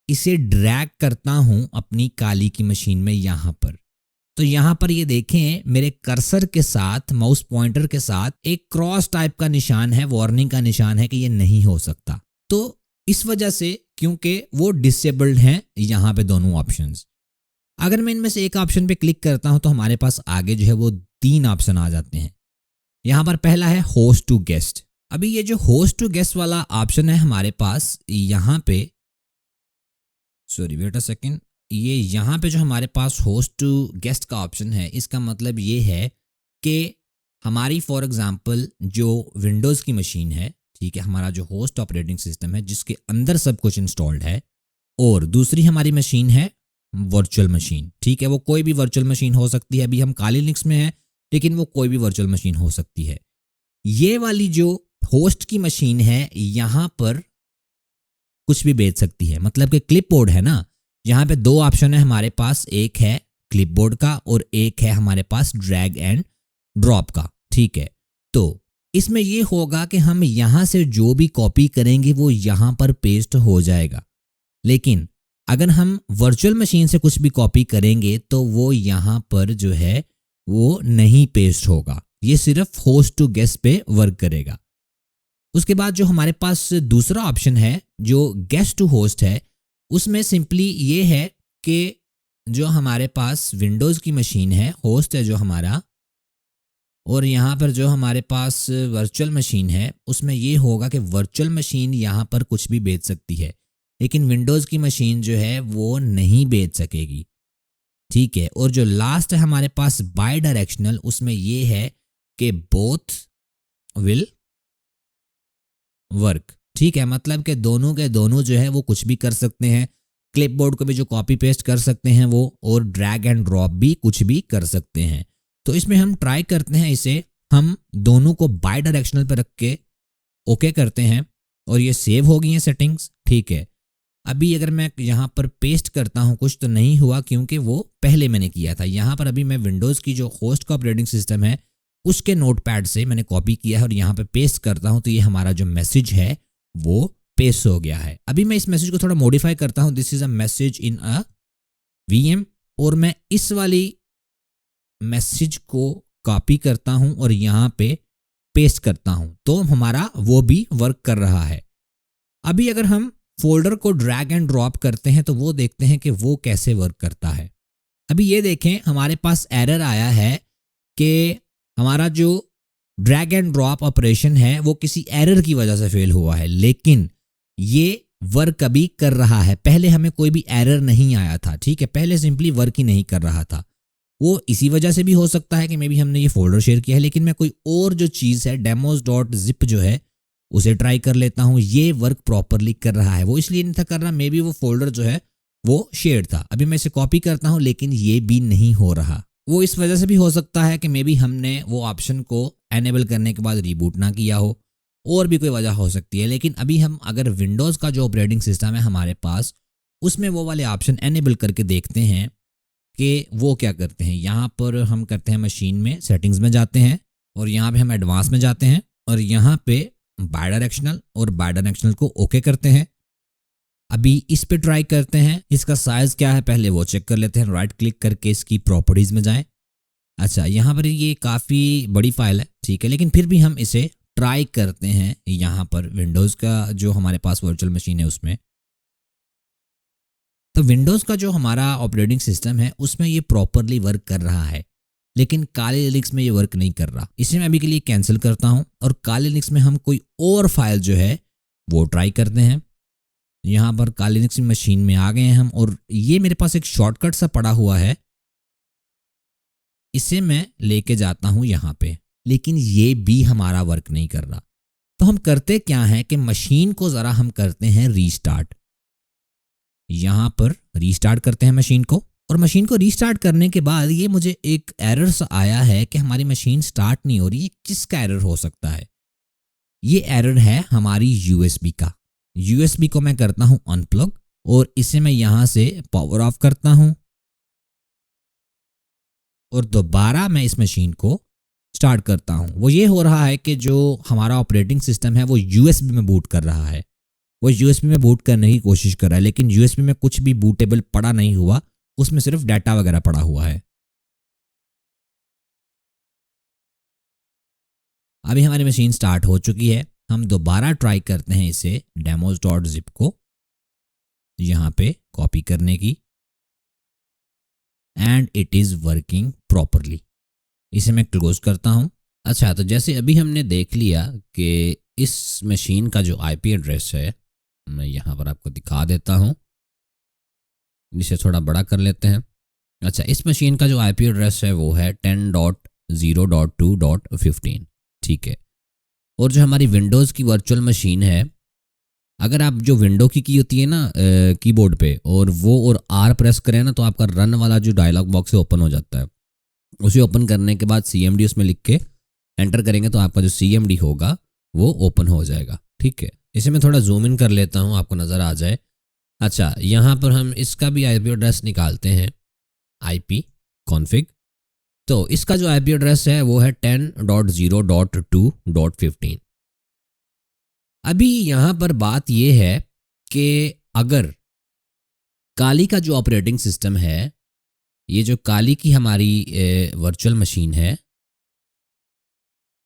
इसे ड्रैग करता हूँ अपनी काली की मशीन में यहाँ पर, तो यहाँ पर ये देखें मेरे कर्सर के साथ माउस पॉइंटर के साथ एक क्रॉस टाइप का निशान है, वार्निंग का निशान है कि ये नहीं हो सकता। तो इस वजह से क्योंकि वो डिसेबल्ड हैं यहाँ पे दोनों ऑप्शंस। अगर मैं इनमें से एक ऑप्शन पे क्लिक करता हूँ तो हमारे पास आगे जो है वो 3 ऑप्शन आ जाते हैं। यहाँ पर पहला है होस्ट टू गेस्ट। अभी ये जो होस्ट टू गेस्ट वाला ऑप्शन है हमारे पास यहाँ पे, सॉरी वेट अ सेकेंड, ये यहाँ पे जो हमारे पास होस्ट टू गेस्ट का ऑप्शन है, इसका मतलब ये है कि हमारी फॉर एग्जांपल जो विंडोज़ की मशीन है, ठीक है, हमारा जो होस्ट ऑपरेटिंग सिस्टम है जिसके अंदर सब कुछ इंस्टॉल्ड है, और दूसरी हमारी मशीन है वर्चुअल मशीन, ठीक है, वो कोई भी वर्चुअल मशीन हो सकती है। अभी हम काली लिनक्स में हैं लेकिन वो कोई भी वर्चुअल मशीन हो सकती है। ये वाली जो होस्ट की मशीन है यहाँ पर कुछ भी बेच सकती है, मतलब कि क्लिपबोर्ड है ना, यहाँ पे 2 ऑप्शन है हमारे पास, एक है क्लिपबोर्ड का और एक है हमारे पास ड्रैग एंड ड्रॉप का, ठीक है। तो इसमें ये होगा कि हम यहाँ से जो भी कॉपी करेंगे वो यहाँ पर पेस्ट हो जाएगा, लेकिन अगर हम वर्चुअल मशीन से कुछ भी कॉपी करेंगे तो वो यहाँ पर जो है वो नहीं पेस्ट होगा, ये सिर्फ होस्ट टू गेस्ट पे वर्क करेगा। उसके बाद जो हमारे पास दूसरा ऑप्शन है जो गेस्ट टू होस्ट है, उसमें सिंपली ये है कि जो हमारे पास विंडोज़ की मशीन है, होस्ट है जो हमारा, और यहाँ पर जो हमारे पास वर्चुअल मशीन है, उसमें ये होगा कि वर्चुअल मशीन यहाँ पर कुछ भी बेच सकती है लेकिन विंडोज़ की मशीन जो है वो नहीं बेच सकेगी, ठीक है। और जो लास्ट है हमारे पास बाय डायरेक्शनल, उसमें ये है कि बोथ विल वर्क, ठीक है, मतलब कि दोनों के दोनों जो है वो कुछ भी कर सकते हैं, क्लिपबोर्ड को भी जो कॉपी पेस्ट कर सकते हैं वो, और ड्रैग एंड ड्रॉप भी कुछ भी कर सकते हैं। तो इसमें हम ट्राई करते हैं, इसे हम दोनों को बाय डायरेक्शनल पर रख के ओके करते हैं और ये सेव हो गई हैं सेटिंग्स, ठीक है। अभी अगर मैं यहाँ पर पेस्ट करता हूँ कुछ तो नहीं हुआ क्योंकि वो पहले मैंने किया था। यहाँ पर अभी मैं विंडोज़ की जो होस्ट का ऑपरेटिंग सिस्टम है उसके नोटपैड से मैंने कॉपी किया है और यहाँ पे पेस्ट करता हूँ तो ये हमारा जो मैसेज है वो पेस्ट हो गया है। अभी मैं इस मैसेज को थोड़ा मॉडिफाई करता हूँ, this is a message in a VM, और मैं इस वाली मैसेज को कॉपी करता हूँ और यहाँ पे पेस्ट करता हूँ तो हमारा वो भी वर्क कर रहा है। अभी अगर हम फोल्डर को ड्रैग एंड ड्रॉप करते हैं तो वो देखते हैं कि वो कैसे वर्क करता है। अभी ये देखें हमारे पास एरर आया है कि हमारा जो ड्रैग एंड ड्रॉप ऑपरेशन है वो किसी एरर की वजह से फेल हुआ है, लेकिन ये वर्क अभी कर रहा है। पहले हमें कोई भी एरर नहीं आया था, ठीक है, पहले सिंपली वर्क ही नहीं कर रहा था। वो इसी वजह से भी हो सकता है कि मे बी हमने ये फोल्डर शेयर किया है, लेकिन मैं कोई और जो चीज़ है demos.zip जो है उसे ट्राई कर लेता हूँ। ये वर्क प्रॉपरली कर रहा है, वो इसलिए नहीं था कर रहा, मे बी वो फोल्डर जो है वो शेयर था। अभी मैं इसे कॉपी करता हूँ लेकिन ये भी नहीं हो रहा। वो इस वजह से भी हो सकता है कि मे बी हमने वो ऑप्शन को एनेबल करने के बाद रीबूट ना किया हो, और भी कोई वजह हो सकती है। लेकिन अभी हम अगर विंडोज़ का जो ऑपरेटिंग सिस्टम है हमारे पास, उसमें वो वाले ऑप्शन एनेबल करके देखते हैं कि वो क्या करते हैं। यहाँ पर हम करते हैं मशीन में सेटिंग्स में जाते हैं, और यहाँ पे हम एडवांस में जाते हैं, और यहाँ पे बाई डायरेक्शनल और बाई डायरेक्शनल को ओके करते हैं। अभी इस पे ट्राई करते हैं, इसका साइज़ क्या है पहले वो चेक कर लेते हैं। राइट क्लिक करके इसकी प्रॉपर्टीज़ में जाएं। अच्छा, यहाँ पर ये काफ़ी बड़ी फाइल है, ठीक है, लेकिन फिर भी हम इसे ट्राई करते हैं यहाँ पर विंडोज़ का जो हमारे पास वर्चुअल मशीन है उसमें। तो विंडोज़ का जो हमारा ऑपरेटिंग सिस्टम है उसमें ये प्रॉपरली वर्क कर रहा है, लेकिन काली लिनक्स में ये वर्क नहीं कर रहा। इसे मैं अभी के लिए कैंसिल करता हूँ, और काली लिनक्स में हम कोई और फाइल जो है वो ट्राई करते हैं। यहाँ पर काली लिनक्स मशीन में आ गए हैं हम, और ये मेरे पास एक शॉर्टकट सा पड़ा हुआ है, इसे मैं लेके जाता हूँ यहाँ पे, लेकिन ये भी हमारा वर्क नहीं कर रहा। तो हम करते क्या है कि मशीन को ज़रा हम करते हैं रीस्टार्ट। यहाँ पर रीस्टार्ट करते हैं मशीन को, और मशीन को रीस्टार्ट करने के बाद ये मुझे एक एरर सा आया है कि हमारी मशीन स्टार्ट नहीं हो रही। ये किसका एरर हो सकता है? ये एरर है हमारी यूएसबी का। यूएसबी को मैं करता हूँ अनप्लग, और इसे मैं यहाँ से पावर ऑफ करता हूँ, और दोबारा मैं इस मशीन को स्टार्ट करता हूँ। वो ये हो रहा है कि जो हमारा ऑपरेटिंग सिस्टम है वो यूएसबी में बूट कर रहा है, वो यूएसबी में बूट करने की कोशिश कर रहा है, लेकिन यूएसबी में कुछ भी बूटेबल पड़ा नहीं हुआ, उसमें सिर्फ डाटा वगैरह पड़ा हुआ है। अभी हमारी मशीन स्टार्ट हो चुकी है। हम दोबारा ट्राई करते हैं इसे demos.zip को यहाँ पे कॉपी करने की, and it is working properly. इसे मैं क्लोज करता हूँ। अच्छा, तो जैसे अभी हमने देख लिया कि इस मशीन का जो आईपी एड्रेस है, मैं यहाँ पर आपको दिखा देता हूँ, इसे थोड़ा बड़ा कर लेते हैं। अच्छा, इस मशीन का जो आईपी एड्रेस है वो है 10.0.2.15, ठीक है। और जो हमारी विंडोज़ की वर्चुअल मशीन है, अगर आप जो विंडो की होती है ना कीबोर्ड पे, और वो और आर प्रेस करें ना, तो आपका रन वाला जो डायलॉग बॉक्स है ओपन हो जाता है। उसे ओपन करने के बाद CMD उसमें लिख के एंटर करेंगे तो आपका जो CMD होगा वो ओपन हो जाएगा, ठीक है। इसे मैं थोड़ा जूम इन कर लेता हूँ, आपको नज़र आ जाए। अच्छा, यहाँ पर हम इसका भी आईपी एड्रेस निकालते हैं, IP कॉन्फ़िग। तो इसका जो आईपी एड्रेस है वो है 10.0.2.15। अभी यहाँ पर बात ये है कि अगर काली का जो ऑपरेटिंग सिस्टम है, ये जो काली की हमारी वर्चुअल मशीन है,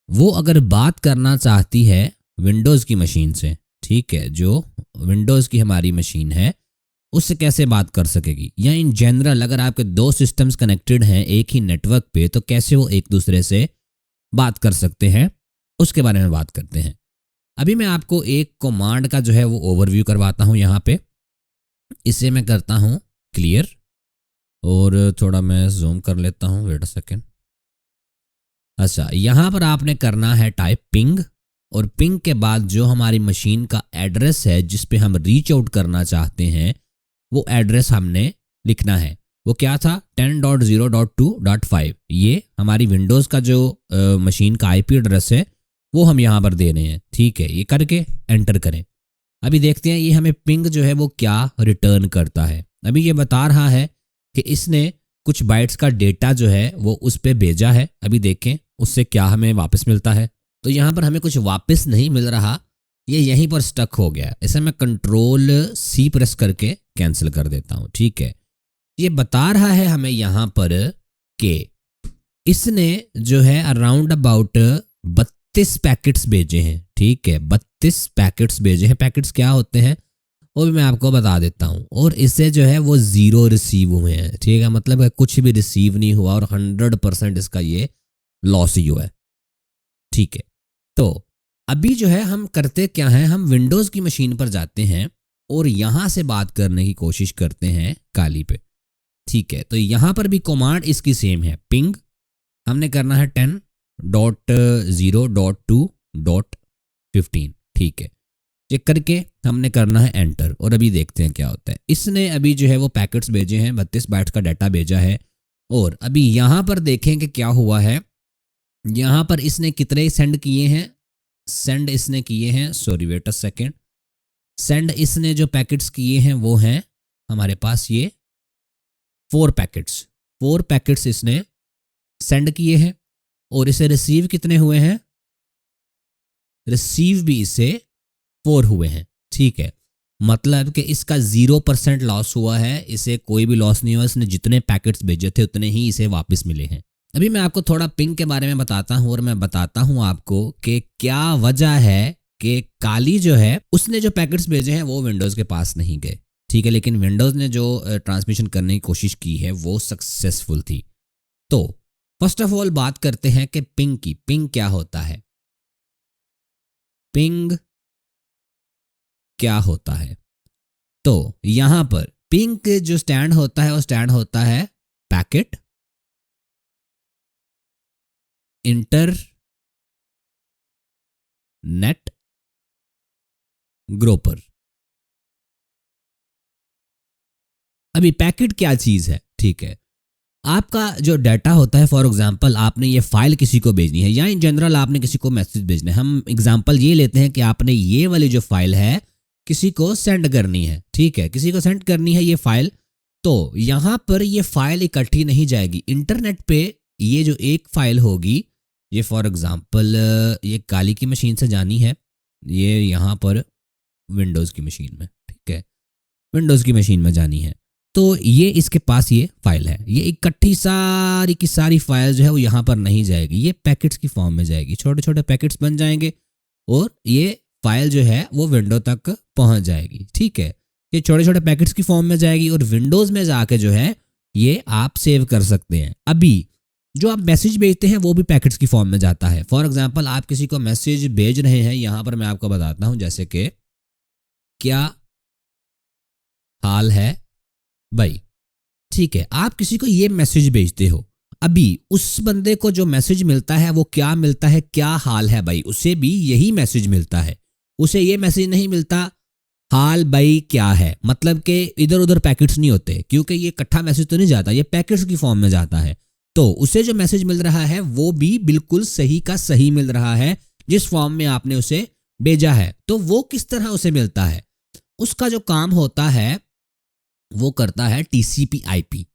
वो अगर बात करना चाहती है विंडोज़ की मशीन से, ठीक है, जो विंडोज़ की हमारी मशीन है उससे कैसे बात कर सकेगी, या इन जनरल अगर आपके दो सिस्टम्स कनेक्टेड हैं एक ही नेटवर्क पे तो कैसे वो एक दूसरे से बात कर सकते हैं, उसके बारे में बात करते हैं। अभी मैं आपको एक कमांड का जो है वो ओवरव्यू करवाता हूँ। यहाँ पे इसे मैं करता हूँ क्लियर, और थोड़ा मैं जूम कर लेता हूँ, वेट अ सेकेंड। अच्छा, यहाँ पर आपने करना है टाइप पिंग, और पिंग के बाद जो हमारी मशीन का एड्रेस है जिस पे हम रीच आउट करना चाहते हैं वो एड्रेस हमने लिखना है। वो क्या था? 10.0.2.5। ये हमारी विंडोज़ का जो मशीन का IP एड्रेस है वो हम यहाँ पर दे रहे हैं, ठीक है। ये करके एंटर करें। अभी देखते हैं ये हमें पिंग जो है वो क्या रिटर्न करता है। अभी ये बता रहा है कि इसने कुछ बाइट्स का डेटा जो है वो उस पर भेजा है। अभी देखें उससे क्या हमें वापस मिलता है। तो यहाँ पर हमें कुछ वापस नहीं मिल रहा, ये यहीं पर स्टक हो गया। इसे मैं Ctrl+C प्रेस करके कैंसिल कर देता हूँ, ठीक है। ये बता रहा है हमें यहाँ पर कि इसने जो है अराउंड अबाउट 32 पैकेट्स भेजे हैं, ठीक है। 32 पैकेट्स भेजे हैं। पैकेट्स क्या होते हैं? वो भी मैं आपको बता देता हूँ। और इससे जो है वो 0 रिसीव हुए हैं, ठीक है, मतलब है कुछ भी रिसीव नहीं हुआ और 100% इसका ये लॉस ही हुआ है, ठीक है। तो अभी जो है हम करते क्या है, हम विंडोज़ की मशीन पर जाते हैं और यहाँ से बात करने की कोशिश करते हैं काली पे, ठीक है। तो यहाँ पर भी कमांड इसकी सेम है, पिंग हमने करना है 10.0.2.15, ठीक है। चेक करके हमने करना है एंटर और अभी देखते हैं क्या होता है। इसने अभी जो है वो पैकेट्स भेजे हैं, 32 बाइट्स का डाटा भेजा है। और अभी यहाँ पर देखें कि क्या हुआ है। यहाँ पर इसने कितने सेंड किए हैं, सेंड इसने किए हैं, sorry wait a second, send इसने जो पैकेट्स किए हैं वो हैं हमारे पास ये 4 पैकेट्स, 4 पैकेट्स इसने सेंड किए हैं। और इसे रिसीव कितने हुए हैं, रिसीव भी इसे 4 हुए हैं, ठीक है। मतलब कि इसका 0% लॉस हुआ है, इसे कोई भी लॉस नहीं हुआ, इसने जितने पैकेट्स भेजे थे उतने ही इसे वापस मिले हैं। अभी मैं आपको थोड़ा पिंग के बारे में बताता हूँ और मैं बताता हूँ आपको कि क्या वजह है कि काली जो है उसने जो पैकेट्स भेजे हैं वो विंडोज़ के पास नहीं गए, ठीक है, लेकिन विंडोज़ ने जो ट्रांसमिशन करने की कोशिश की है वो सक्सेसफुल थी। तो फर्स्ट ऑफ ऑल बात करते हैं कि पिंग की, पिंग क्या होता है, पिंग क्या होता है। तो यहां पर पिंग के जो स्टैंड होता है वो स्टैंड होता है पैकेट इंटर नेट ग्रोपर। अभी पैकेट क्या चीज है, ठीक है, आपका जो डाटा होता है, फॉर एग्जांपल आपने ये फाइल किसी को भेजनी है या इन जनरल आपने किसी को मैसेज भेजना है। हम एग्जांपल ये लेते हैं कि आपने ये वाली जो फाइल है किसी को सेंड करनी है, ठीक है, किसी को सेंड करनी है ये फाइल। तो यहां पर ये फाइल इकट्ठी नहीं जाएगी इंटरनेट पे, ये जो एक फाइल होगी ये फॉर एग्जांपल ये काली की मशीन से जानी है, ये यहां पर विंडोज़ की मशीन में, ठीक है, विंडोज़ की मशीन में जानी है। तो ये इसके पास ये फाइल है, ये इकट्ठी सारी की सारी फाइल जो है वो यहाँ पर नहीं जाएगी, ये पैकेट्स की फॉर्म में जाएगी, छोटे छोटे पैकेट्स बन जाएंगे और ये फाइल जो है वो विंडो तक पहुँच जाएगी, ठीक है। ये छोटे छोटे पैकेट्स की फॉर्म में जाएगी और विंडोज़ में जाके जो है ये आप सेव कर सकते हैं। अभी जो आप मैसेज भेजते हैं वो भी पैकेट्स की फॉर्म में जाता है। फॉर एग्जांपल आप किसी को मैसेज भेज रहे हैं, यहाँ पर मैं आपको बताता हूँ, जैसे कि क्या हाल है भाई, ठीक है, आप किसी को ये मैसेज भेजते हो। अभी उस बंदे को जो मैसेज मिलता है वो क्या मिलता है, क्या हाल है भाई, उसे भी यही मैसेज मिलता है, उसे ये मैसेज नहीं मिलता हाल भाई क्या है, मतलब कि इधर उधर पैकेट्स नहीं होते, क्योंकि ये इकट्ठा मैसेज तो नहीं जाता, ये पैकेट्स की फॉर्म में जाता है। तो उसे जो मैसेज मिल रहा है वो भी बिल्कुल सही का सही मिल रहा है जिस फॉर्म में आपने उसे भेजा है। तो वो किस तरह उसे मिलता है, उसका जो काम होता है वो करता है TCP/IP,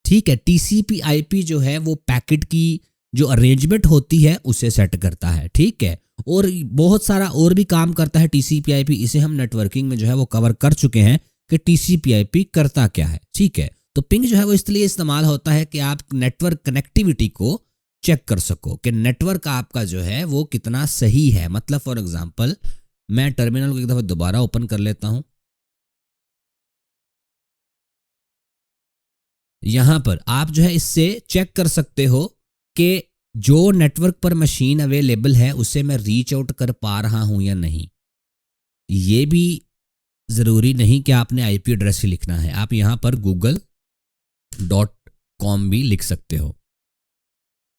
ठीक है। TCP/IP जो है वो पैकेट की जो अरेंजमेंट होती है उसे सेट करता है, ठीक है, और बहुत सारा और भी काम करता है TCP/IP। इसे हम नेटवर्किंग में जो है वो कवर कर चुके हैं कि TCP/IP करता क्या है, ठीक है। तो पिंग जो है वो इसलिए इस्तेमाल होता है कि आप नेटवर्क कनेक्टिविटी को चेक कर सको कि नेटवर्क आपका जो है वो कितना सही है। मतलब फॉर एग्जांपल मैं टर्मिनल को एक दफ़ा दोबारा ओपन कर लेता हूं, यहां पर आप जो है इससे चेक कर सकते हो कि जो नेटवर्क पर मशीन अवेलेबल है उसे मैं रीच आउट कर पा रहा हूं या नहीं। ये भी ज़रूरी नहीं कि आपने IP एड्रेस ही लिखना है, आप यहां पर google.com भी लिख सकते हो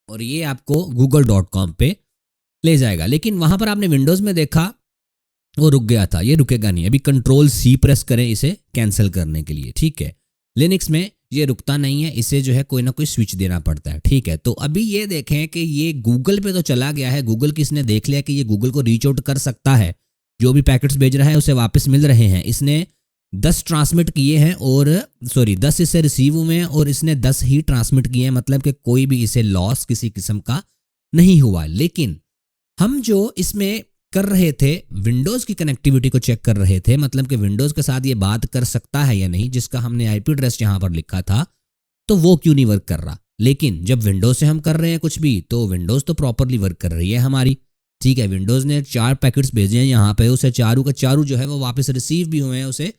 और ये आपको google.com पे ले जाएगा। लेकिन वहां पर आपने विंडोज़ में देखा वो रुक गया था, ये रुकेगा नहीं। अभी Ctrl+C प्रेस करें इसे कैंसिल करने के लिए, ठीक है। लिनक्स में ये रुकता नहीं है, इसे जो है कोई ना कोई स्विच देना पड़ता है, ठीक है। तो अभी ये देखें कि ये गूगल पे तो चला गया है, गूगल किसने देख लिया कि ये गूगल को रीच आउट कर सकता है, जो भी पैकेट्स भेज रहा है उसे वापस मिल रहे हैं। इसने 10 ट्रांसमिट किए हैं और 10 इससे रिसीव हुए हैं और इसने 10 ही ट्रांसमिट किए हैं, मतलब कि कोई भी इसे लॉस किसी किस्म का नहीं हुआ। लेकिन हम जो इसमें कर रहे थे विंडोज़ की कनेक्टिविटी को चेक कर रहे थे, मतलब कि विंडोज़ के साथ ये बात कर सकता है या नहीं, जिसका हमने IP एड्रेस यहाँ पर लिखा था, तो वो क्यों नहीं वर्क कर रहा। लेकिन जब विंडोज़ से हम कर रहे हैं कुछ भी तो विंडोज़ तो प्रॉपरली वर्क कर रही है हमारी, ठीक है, विंडोज़ ने 4 पैकेट्स भेजे हैं यहाँ पे, उसे चारों का चारों जो है वो वापस रिसीव भी हुए हैं, उसे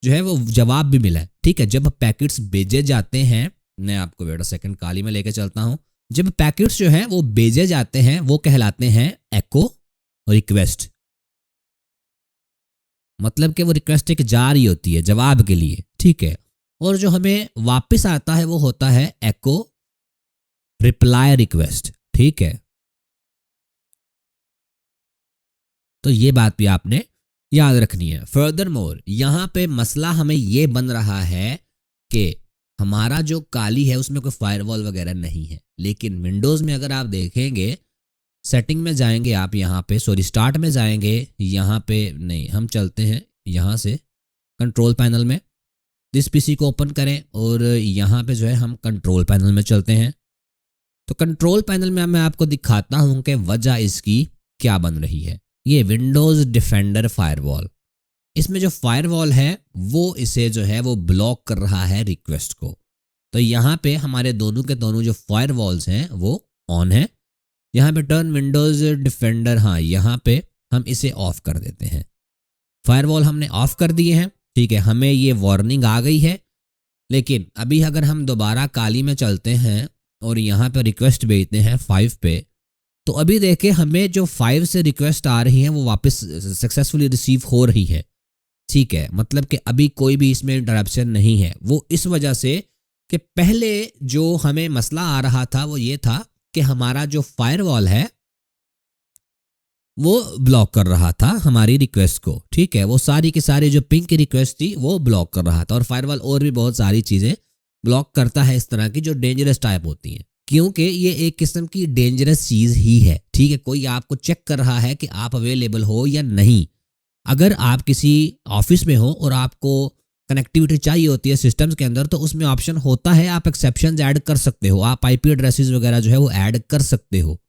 जो है वो जवाब भी मिला है। ठीक है, जब पैकेट्स भेजे जाते हैं, मैं आपको वेट अ सेकंड काली में लेके चलता हूँ। जब पैकेट्स जो है वो भेजे जाते हैं वो कहलाते हैं एको रिक्वेस्ट, मतलब कि वो रिक्वेस्ट एक जा रही होती है जवाब के लिए। ठीक है, और जो हमें वापस आता है वो होता है एको रिप्लाई रिक्वेस्ट। ठीक है, तो ये बात भी आपने याद रखनी है। फर्दर मोर यहाँ पे मसला हमें ये बन रहा है कि हमारा जो काली है उसमें कोई फायरवॉल वगैरह नहीं है, लेकिन विंडोज़ में अगर आप देखेंगे, सेटिंग में जाएंगे आप, यहाँ पे सॉरी स्टार्ट में जाएंगे, यहाँ पे नहीं, हम चलते हैं यहाँ से कंट्रोल पैनल में, दिस पीसी को ओपन करें और यहाँ पे जो है हम कंट्रोल पैनल में चलते हैं। तो कंट्रोल पैनल में मैं आपको दिखाता हूँ कि वजह इसकी क्या बन रही है। ये विंडोज़ डिफेंडर फायरवॉल, इसमें जो फायरवॉल है वो इसे जो है वो ब्लॉक कर रहा है रिक्वेस्ट को। तो यहाँ पे हमारे दोनों के दोनों जो फायरवॉल्स हैं वो ऑन है। यहाँ पे टर्न विंडोज़ डिफेंडर, हाँ यहाँ पे हम इसे ऑफ कर देते हैं। फायरवॉल हमने ऑफ कर दिए हैं। ठीक है, हमें ये वार्निंग आ गई है, लेकिन अभी अगर हम दोबारा काली में चलते हैं और यहाँ पे रिक्वेस्ट भेजते हैं 5 पे, तो अभी देखें हमें जो 5 से रिक्वेस्ट आ रही है वो वापस सक्सेसफुली रिसीव हो रही है। ठीक है, मतलब कि अभी कोई भी इसमें इंटरप्शन नहीं है। वो इस वजह से कि पहले जो हमें मसला आ रहा था वो ये था कि हमारा जो फायरवॉल है वो ब्लॉक कर रहा था हमारी रिक्वेस्ट को। ठीक है, वो सारी की सारी जो पिंग की रिक्वेस्ट थी वो ब्लॉक कर रहा था, और फायरवॉल और भी बहुत सारी चीज़ें ब्लॉक करता है इस तरह की जो डेंजरस टाइप होती हैं, क्योंकि ये एक किस्म की डेंजरस चीज़ ही है। ठीक है, कोई आपको चेक कर रहा है कि आप अवेलेबल हो या नहीं। अगर आप किसी ऑफिस में हो और आपको कनेक्टिविटी चाहिए होती है सिस्टम्स के अंदर, तो उसमें ऑप्शन होता है आप एक्सेप्शंस ऐड कर सकते हो, आप आईपी एड्रेसेस वगैरह जो है वो ऐड कर सकते हो।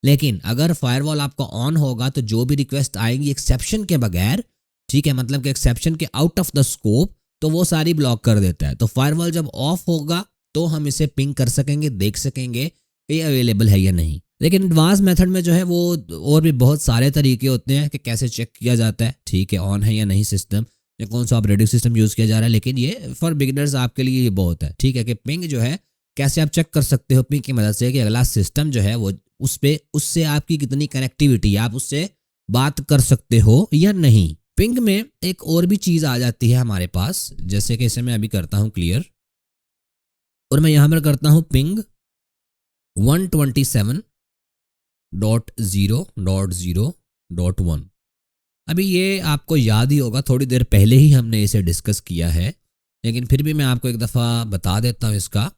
लेकिन अगर फायरवॉल आपका ऑन होगा तो जो भी रिक्वेस्ट आएंगी एक्सेप्शन के बगैर, ठीक है, मतलब कि एक्सेप्शन के आउट ऑफ द स्कोप, तो वो सारी ब्लॉक कर देता है। तो फायरवॉल जब ऑफ होगा तो हम इसे पिंग कर सकेंगे, देख सकेंगे कि ये अवेलेबल है या नहीं। लेकिन एडवांस मेथड में जो है वो और भी बहुत सारे तरीके होते हैं कि कैसे चेक किया जाता है, ठीक है, ऑन है या नहीं सिस्टम, या कौन सा ऑपरेटिंग सिस्टम यूज़ किया जा रहा है। लेकिन ये फॉर बिगिनर्स आपके लिए ये बहुत है। ठीक है, कि पिंग जो है कैसे आप चेक कर सकते हो पिंग की मदद से कि अगला सिस्टम जो है वो उससे आपकी कितनी कनेक्टिविटी, आप उससे बात कर सकते हो या नहीं। पिंग में एक और भी चीज़ आ जाती है हमारे पास, जैसे कि इसे मैं अभी करता हूँ क्लियर, और मैं यहाँ पर करता हूँ पिंग 127.0.0.1। अभी ये आपको याद ही होगा, थोड़ी देर पहले ही हमने इसे डिस्कस किया है, लेकिन फिर भी मैं आपको एक दफ़ा बता देता हूँ इसका।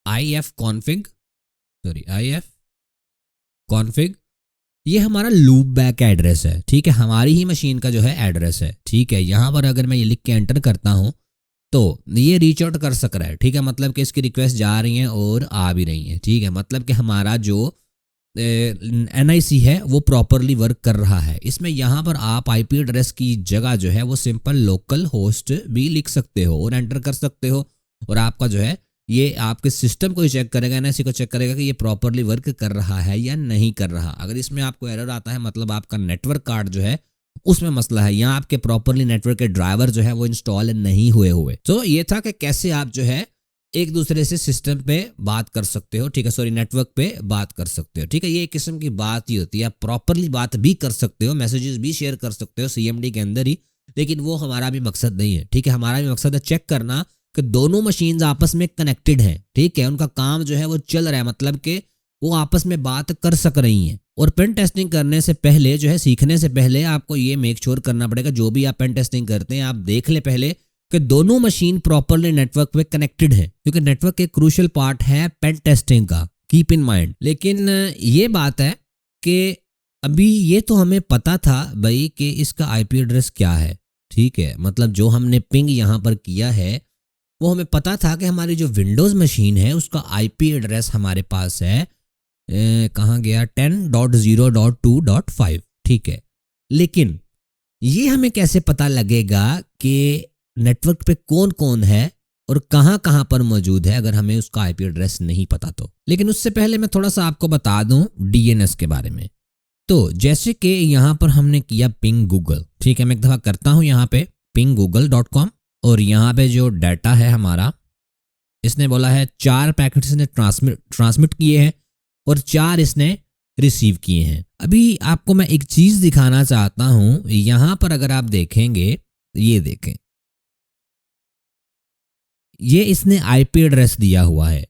IF config ये हमारा लूप बैक एड्रेस है। ठीक है, हमारी ही मशीन का जो है एड्रेस है। ठीक है, यहाँ पर अगर मैं ये लिख के एंटर करता हूँ तो ये रीच आउट कर सक रहा है। ठीक है, मतलब कि इसकी रिक्वेस्ट जा रही हैं और आ भी रही हैं। ठीक है, मतलब कि हमारा जो NIC है वो प्रॉपरली वर्क कर रहा है। इसमें यहाँ पर आप IP एड्रेस की जगह जो है वो सिंपल लोकल होस्ट भी लिख सकते हो और एंटर कर सकते हो, और आपका जो है ये आपके सिस्टम को ही चेक करेगा, NIC को चेक करेगा कि ये प्रॉपरली वर्क कर रहा है या नहीं कर रहा। अगर इसमें आपको एरर आता है मतलब आपका नेटवर्क कार्ड जो है उसमें मसला है, यहाँ आपके प्रॉपरली नेटवर्क के ड्राइवर जो है वो इंस्टॉल नहीं हुए। तो ये था कि कैसे आप जो है एक दूसरे से सिस्टम पे बात कर सकते हो। ठीक है, सॉरी नेटवर्क पे बात कर सकते हो। ठीक है, ये एक किस्म की बात ही होती है, आप प्रॉपरली बात भी कर सकते हो, मैसेजेस भी शेयर कर सकते हो CMD के अंदर ही, लेकिन वो हमारा भी मकसद नहीं है। ठीक है, हमारा भी मकसद है चेक करना कि दोनों मशीन्स आपस में कनेक्टेड हैं। ठीक है, उनका काम जो है वो चल रहा है, मतलब कि वो आपस में बात कर सक रही हैं। और पेन टेस्टिंग करने से पहले जो है, सीखने से पहले आपको ये मेक श्योर करना पड़ेगा, जो भी आप पेन टेस्टिंग करते हैं आप देख ले पहले कि दोनों मशीन प्रॉपरली नेटवर्क पे कनेक्टेड है, क्योंकि नेटवर्क एक क्रूशियल पार्ट है पेन टेस्टिंग का, कीप इन माइंड। लेकिन ये बात है कि अभी ये तो हमें पता था भाई कि इसका IP एड्रेस क्या है। ठीक है, मतलब जो हमने पिंग यहाँ पर किया है वो हमें पता था कि हमारी जो विंडोज़ मशीन है उसका IP एड्रेस हमारे पास है कहाँ गया 10.0.2.5। ठीक है, लेकिन ये हमें कैसे पता लगेगा कि नेटवर्क पे कौन कौन है और कहाँ कहाँ पर मौजूद है अगर हमें उसका IP एड्रेस नहीं पता तो। लेकिन उससे पहले मैं थोड़ा सा आपको बता दूं DNS के बारे में। तो जैसे कि यहाँ पर हमने किया पिंग गूगल, ठीक है, मैं एक दफ़ा करता हूँ यहाँ पे pinggoogle.com और यहाँ पे जो डाटा है हमारा, इसने बोला है 4 पैकेट्स इसने ट्रांसमिट किए हैं और 4 इसने रिसीव किए हैं। अभी आपको मैं एक चीज़ दिखाना चाहता हूँ, यहाँ पर अगर आप देखेंगे, ये देखें, ये इसने आईपी एड्रेस दिया हुआ है।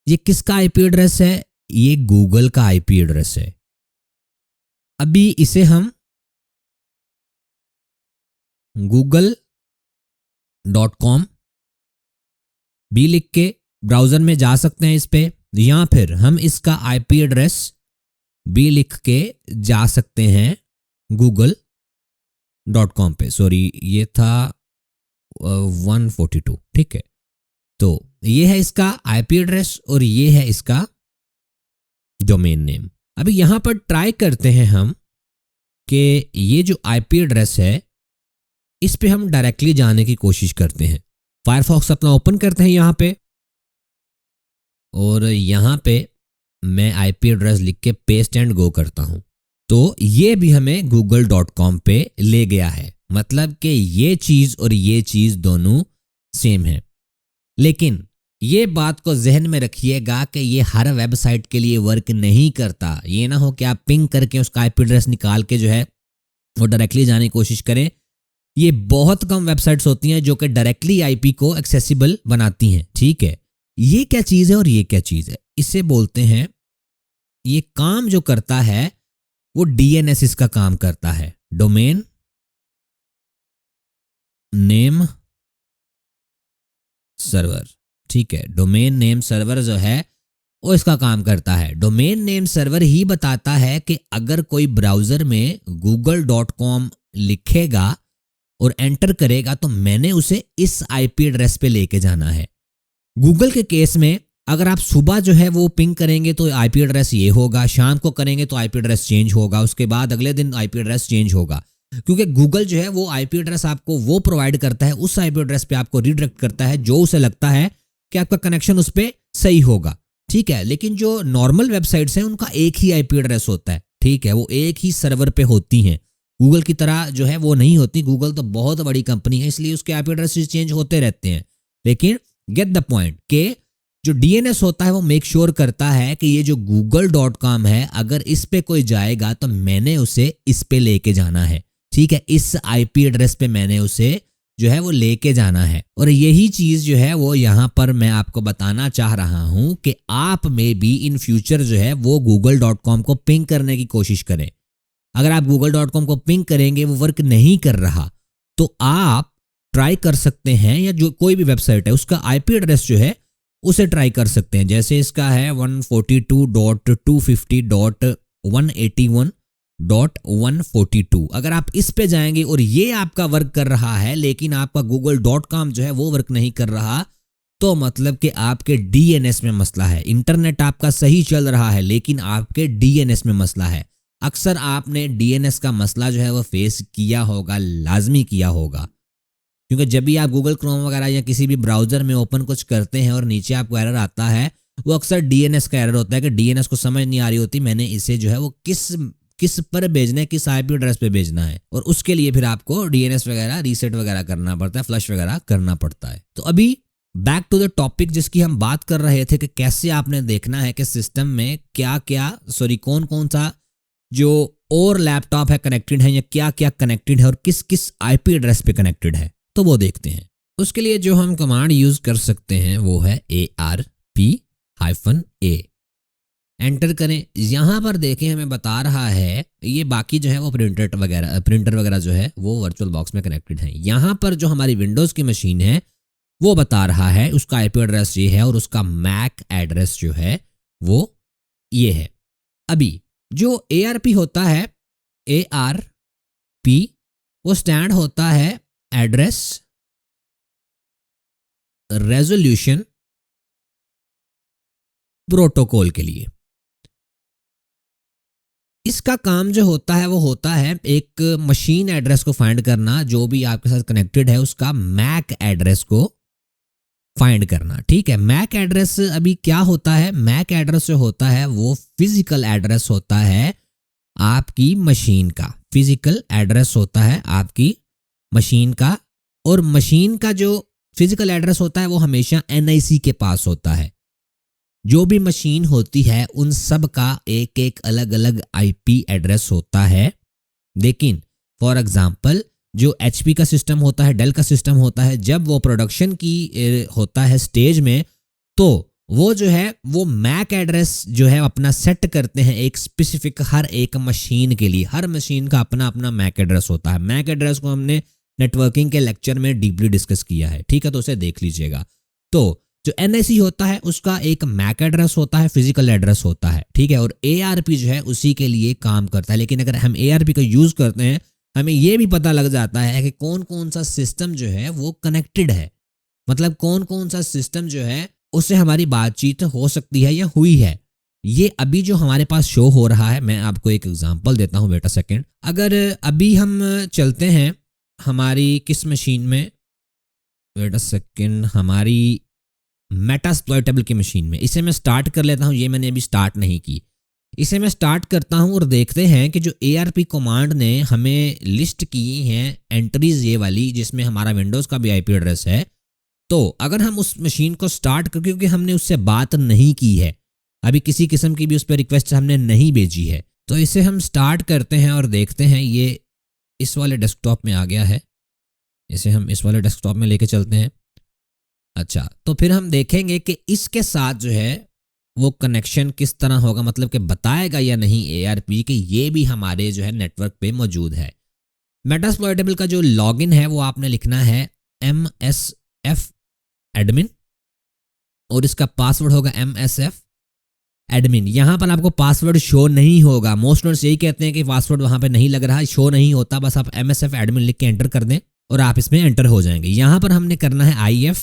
ये किसका आईपी एड्रेस है? ये गूगल का आईपी एड्रेस है। अभी इसे हम google.com भी लिख के ब्राउज़र में जा सकते हैं इस पे, या फिर हम इसका आईपी एड्रेस भी लिख के जा सकते हैं google.com पे। सॉरी, ये था 142, ठीक है। तो ये है इसका आईपी एड्रेस और ये है इसका डोमेन नेम। अभी यहाँ पर ट्राई करते हैं हम कि ये जो आईपी एड्रेस है इस पे हम डायरेक्टली जाने की कोशिश करते हैं। फायरफॉक्स अपना ओपन करते हैं यहाँ पे और यहाँ पे मैं आईपी एड्रेस लिख के पेस्ट एंड गो करता हूँ। तो ये भी हमें google.com पे ले गया है, मतलब कि ये चीज़ और ये चीज़ दोनों सेम है। लेकिन ये बात को जहन में रखिएगा कि ये हर वेबसाइट के लिए वर्क नहीं करता। ये ना हो कि आप पिंग करके उसका आईपी एड्रेस निकाल के जो है वो डायरेक्टली जाने की कोशिश करें। ये बहुत कम वेबसाइट्स होती हैं जो कि डायरेक्टली आईपी को एक्सेसिबल बनाती हैं, ठीक है। ये क्या चीज़ है और ये क्या चीज़ है? इसे बोलते हैं, ये काम जो करता है वो डीएनएस इसका काम करता है, डोमेन नेम सर्वर, ठीक है। डोमेन नेम सर्वर जो है वो इसका काम करता है। डोमेन नेम सर्वर ही बताता है कि अगर कोई ब्राउज़र में google.com लिखेगा और एंटर करेगा तो मैंने उसे इस आईपी एड्रेस पे लेके जाना है। गूगल के केस में अगर आप सुबह जो है वो पिंग करेंगे तो आईपी एड्रेस ये होगा, शाम को करेंगे तो आईपी एड्रेस चेंज होगा, उसके बाद अगले दिन आईपी एड्रेस चेंज होगा, क्योंकि गूगल जो है वो आईपी एड्रेस आपको वो प्रोवाइड करता है, उस आईपी एड्रेस पे आपको रीडायरेक्ट करता है जो उसे लगता है कि आपका कनेक्शन उस पर सही होगा, ठीक है। लेकिन जो नॉर्मल वेबसाइट्स हैं उनका एक ही आईपी एड्रेस होता है, ठीक है, वो एक ही सर्वर पे होती हैं। गूगल की तरह जो है वो नहीं होती। गूगल तो बहुत बड़ी कंपनी है, इसलिए उसके आईपी एड्रेस चेंज होते रहते हैं। लेकिन गेट द पॉइंट कि जो डीएनएस होता है वो मेक श्योर करता है कि ये जो google.com है अगर इस पे कोई जाएगा तो मैंने उसे इस पे लेके जाना है, ठीक है, इस आईपी एड्रेस पे मैंने उसे जो है वो लेके जाना है। और यही चीज़ जो है वो यहाँ पर मैं आपको बताना चाह रहा हूँ कि आप में भी इन फ्यूचर जो है वो google.com को पिंग करने की कोशिश करें। अगर आप google.com को पिंग करेंगे वो वर्क नहीं कर रहा तो आप ट्राई कर सकते हैं, या जो कोई भी वेबसाइट है उसका आईपी एड्रेस जो है उसे ट्राई कर सकते हैं। जैसे इसका है 142.250.181.142। अगर आप इस पे जाएंगे और ये आपका वर्क कर रहा है लेकिन आपका google.com जो है वो वर्क नहीं कर रहा, तो मतलब कि आपके डीएनएस में मसला है। इंटरनेट आपका सही चल रहा है लेकिन आपके डीएनएस में मसला है। अक्सर आपने डीएनएस का मसला जो है वो फेस किया होगा, लाजमी किया होगा, क्योंकि जब भी आप गूगल क्रोम वगैरह या किसी भी ब्राउज़र में ओपन कुछ करते हैं और नीचे आपको एरर आता है, वो अक्सर डीएनएस का एरर होता है कि डीएनएस को समझ नहीं आ रही होती मैंने इसे जो है वो किस पर भेजना है, किस आईपी एड्रेस पे भेजना है, और उसके लिए फिर आपको डीएनएस वगैरह रीसेट वगैरह करना पड़ता है, फ्लश वगैरह करना पड़ता है। तो अभी बैक टू द टॉपिक जिसकी हम बात कर रहे थे कि कैसे आपने देखना है कि सिस्टम में कौन कौन सा जो और लैपटॉप है कनेक्टेड है या क्या क्या कनेक्टेड है और किस किस आईपी एड्रेस पे कनेक्टेड है, तो वो देखते हैं। उसके लिए जो हम कमांड यूज कर सकते हैं वो है ARP-A। एंटर करें। यहां पर देखें हमें बता रहा है ये बाकी जो है वो प्रिंटर वगैरह जो है वो वर्चुअल बॉक्स में कनेक्टेड है। यहां पर जो हमारी विंडोज की मशीन है वो बता रहा है उसका आईपी एड्रेस ये है और उसका मैक एड्रेस जो है वो ये है। अभी जो ARP होता है, ARP वो स्टैंड होता है एड्रेस रेजोल्यूशन प्रोटोकॉल के लिए। इसका काम जो होता है वो होता है एक मशीन एड्रेस को फाइंड करना, जो भी आपके साथ कनेक्टेड है उसका मैक एड्रेस को फाइंड करना, ठीक है। मैक एड्रेस अभी क्या होता है? मैक एड्रेस जो होता है वो फिजिकल एड्रेस होता है आपकी मशीन का, फिजिकल एड्रेस होता है आपकी मशीन का, और मशीन का जो फिजिकल एड्रेस होता है वो हमेशा NIC के पास होता है। जो भी मशीन होती है उन सब का एक एक अलग अलग IP एड्रेस होता है। लेकिन फॉर एग्जांपल जो HP का सिस्टम होता है, डेल का सिस्टम होता है, जब वो प्रोडक्शन की होता है स्टेज में, तो वो जो है वो मैक एड्रेस जो है अपना सेट करते हैं एक स्पेसिफिक हर एक मशीन के लिए। हर मशीन का अपना अपना मैक एड्रेस होता है। मैक एड्रेस को हमने नेटवर्किंग के लेक्चर में डीपली डिस्कस किया है, ठीक है, तो उसे देख लीजिएगा। तो जो NIC होता है उसका एक मैक एड्रेस होता है, फिजिकल एड्रेस होता है, ठीक है, और ARP जो है उसी के लिए काम करता है। लेकिन अगर हम ARP का यूज करते हैं, हमें यह भी पता लग जाता है कि कौन कौन सा सिस्टम जो है वो कनेक्टेड है, मतलब कौन कौन सा सिस्टम जो है उससे हमारी बातचीत हो सकती है या हुई है। ये अभी जो हमारे पास शो हो रहा है, मैं आपको एक एग्जांपल देता हूं, वेट अ सेकेंड। अगर अभी हम चलते हैं हमारी किस मशीन में, वेट अ सेकेंड, हमारी मेटास्प्लॉयटेबल की मशीन में। इसे मैं स्टार्ट कर लेता हूं, ये मैंने अभी स्टार्ट नहीं की। इसे मैं स्टार्ट करता हूं और देखते हैं कि जो ARP कमांड ने हमें लिस्ट की हैं एंट्रीज ये वाली, जिसमें हमारा विंडोज़ का भी IP एड्रेस है। तो अगर हम उस मशीन को स्टार्ट कर, क्योंकि हमने उससे बात नहीं की है अभी, किसी किस्म की भी उस पर रिक्वेस्ट हमने नहीं भेजी है, तो इसे हम स्टार्ट करते हैं और देखते हैं ये इस वाले डेस्कटॉप में आ गया है। इसे हम इस वाले डेस्कटॉप में लेके चलते हैं। अच्छा, तो फिर हम देखेंगे कि इसके साथ जो है वो कनेक्शन किस तरह होगा, मतलब कि बताएगा या नहीं ARP कि ये भी हमारे जो है नेटवर्क पे मौजूद है। मेटास्प्लॉयटेबल का जो लॉगिन है वो आपने लिखना है MSF एडमिन, और इसका पासवर्ड होगा MSF एडमिन। यहां पर आपको पासवर्ड शो नहीं होगा। मोस्ट नोट्स यही कहते हैं कि पासवर्ड वहां पे नहीं लग रहा, शो नहीं होता। बस आप MSF एडमिन लिख के एंटर कर दें और आप इसमें एंटर हो जाएंगे। यहां पर हमने करना है IF,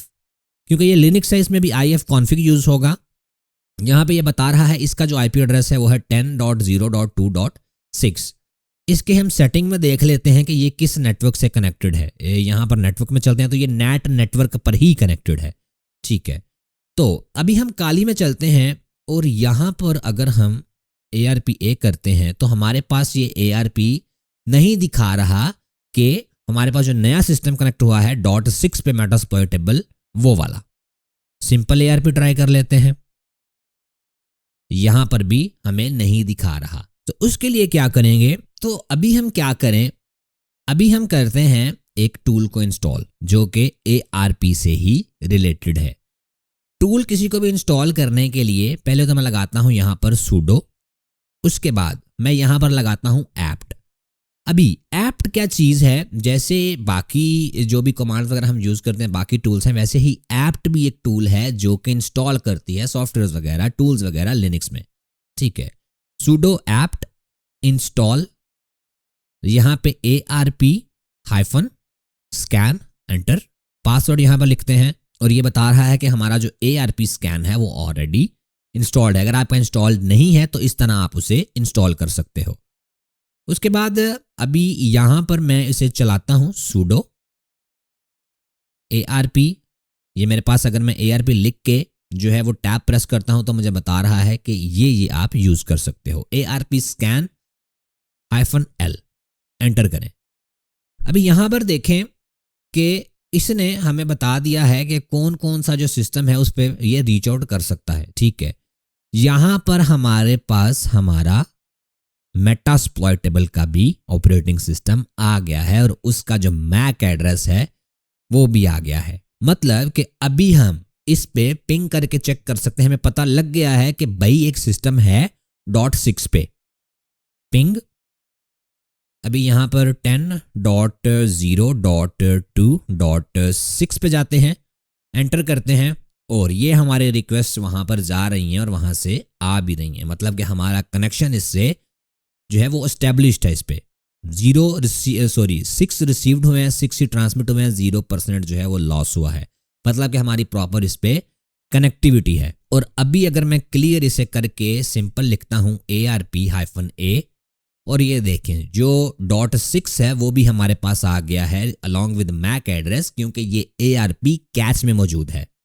क्योंकि ये लिनक्स है, इसमें भी IF कॉन्फ़िग यूज होगा। यहां पे ये बता रहा है इसका जो IP एड्रेस है वो है 10.0.2.6। इसके हम सेटिंग में देख लेते हैं कि ये किस नेटवर्क से कनेक्टेड है। यहाँ पर नेटवर्क में चलते हैं तो ये नेट नेटवर्क पर ही कनेक्टेड है, ठीक है। तो अभी हम काली में चलते हैं और यहाँ पर अगर हम ARP-A करते हैं तो हमारे पास ये ARP नहीं दिखा रहा कि हमारे पास जो नया सिस्टम कनेक्ट हुआ है .6 पे मेटास्प्लॉयटेबल, वो वाला। सिंपल ARP ट्राई कर लेते हैं, यहाँ पर भी हमें नहीं दिखा रहा। तो उसके लिए क्या करेंगे, तो अभी हम क्या करें, अभी हम करते हैं एक टूल को इंस्टॉल जो कि ARP से ही रिलेटेड है। टूल किसी को भी इंस्टॉल करने के लिए पहले तो मैं लगाता हूं यहां पर sudo, उसके बाद मैं यहां पर लगाता हूं apt। अभी apt क्या चीज़ है, जैसे बाकी जो भी कमांड वगैरह हम यूज़ करते हैं, बाकी टूल्स हैं, वैसे ही apt भी एक टूल है जो कि इंस्टॉल करती है सॉफ्टवेयर वगैरह, टूल्स वगैरह लिनक्स में, ठीक है। sudo apt इंस्टॉल, यहाँ पे ARP-scan एंटर, पासवर्ड यहाँ पर लिखते हैं और ये बता रहा है कि हमारा जो ARP स्कैन है वो ऑलरेडी इंस्टॉल्ड है। अगर आपका इंस्टॉल्ड नहीं है तो इस तरह आप उसे इंस्टॉल कर सकते हो। उसके बाद अभी यहाँ पर मैं इसे चलाता हूँ sudo ARP। ये मेरे पास, अगर मैं ARP लिख के जो है वो टैब प्रेस करता हूँ तो मुझे बता रहा है कि ये आप यूज़ कर सकते हो। ARP-scan -L एंटर करें। अभी यहाँ पर देखें कि इसने हमें बता दिया है कि कौन कौन सा जो सिस्टम है उस पर ये रीच आउट कर सकता है, ठीक है। यहाँ पर हमारे पास हमारा मेटास्प्लॉयटेबल का भी ऑपरेटिंग सिस्टम आ गया है और उसका जो मैक एड्रेस है वो भी आ गया है। मतलब कि अभी हम इस पे पिंग करके चेक कर सकते हैं, हमें पता लग गया है कि भाई एक सिस्टम है .6 पे। पिंग अभी यहाँ पर 10.0.2.6 पे जाते हैं, एंटर करते हैं और ये हमारे रिक्वेस्ट वहाँ पर जा रही हैं और वहाँ से आ भी रही हैं। मतलब कि हमारा कनेक्शन इससे जो है वो एस्टेब्लिश्ड है। इस पे 6 रिसीव्ड हुए हैं, 6 ही ट्रांसमिट हुए हैं, 0% जो है वो लॉस हुआ है। मतलब कि हमारी प्रॉपर इस पे कनेक्टिविटी है। और अभी अगर मैं क्लियर इसे करके सिंपल लिखता हूँ ARP-A, और ये देखें जो .6 है वो भी हमारे पास आ गया है अलॉन्ग विद मैक एड्रेस, क्योंकि ये ARP कैच में मौजूद है।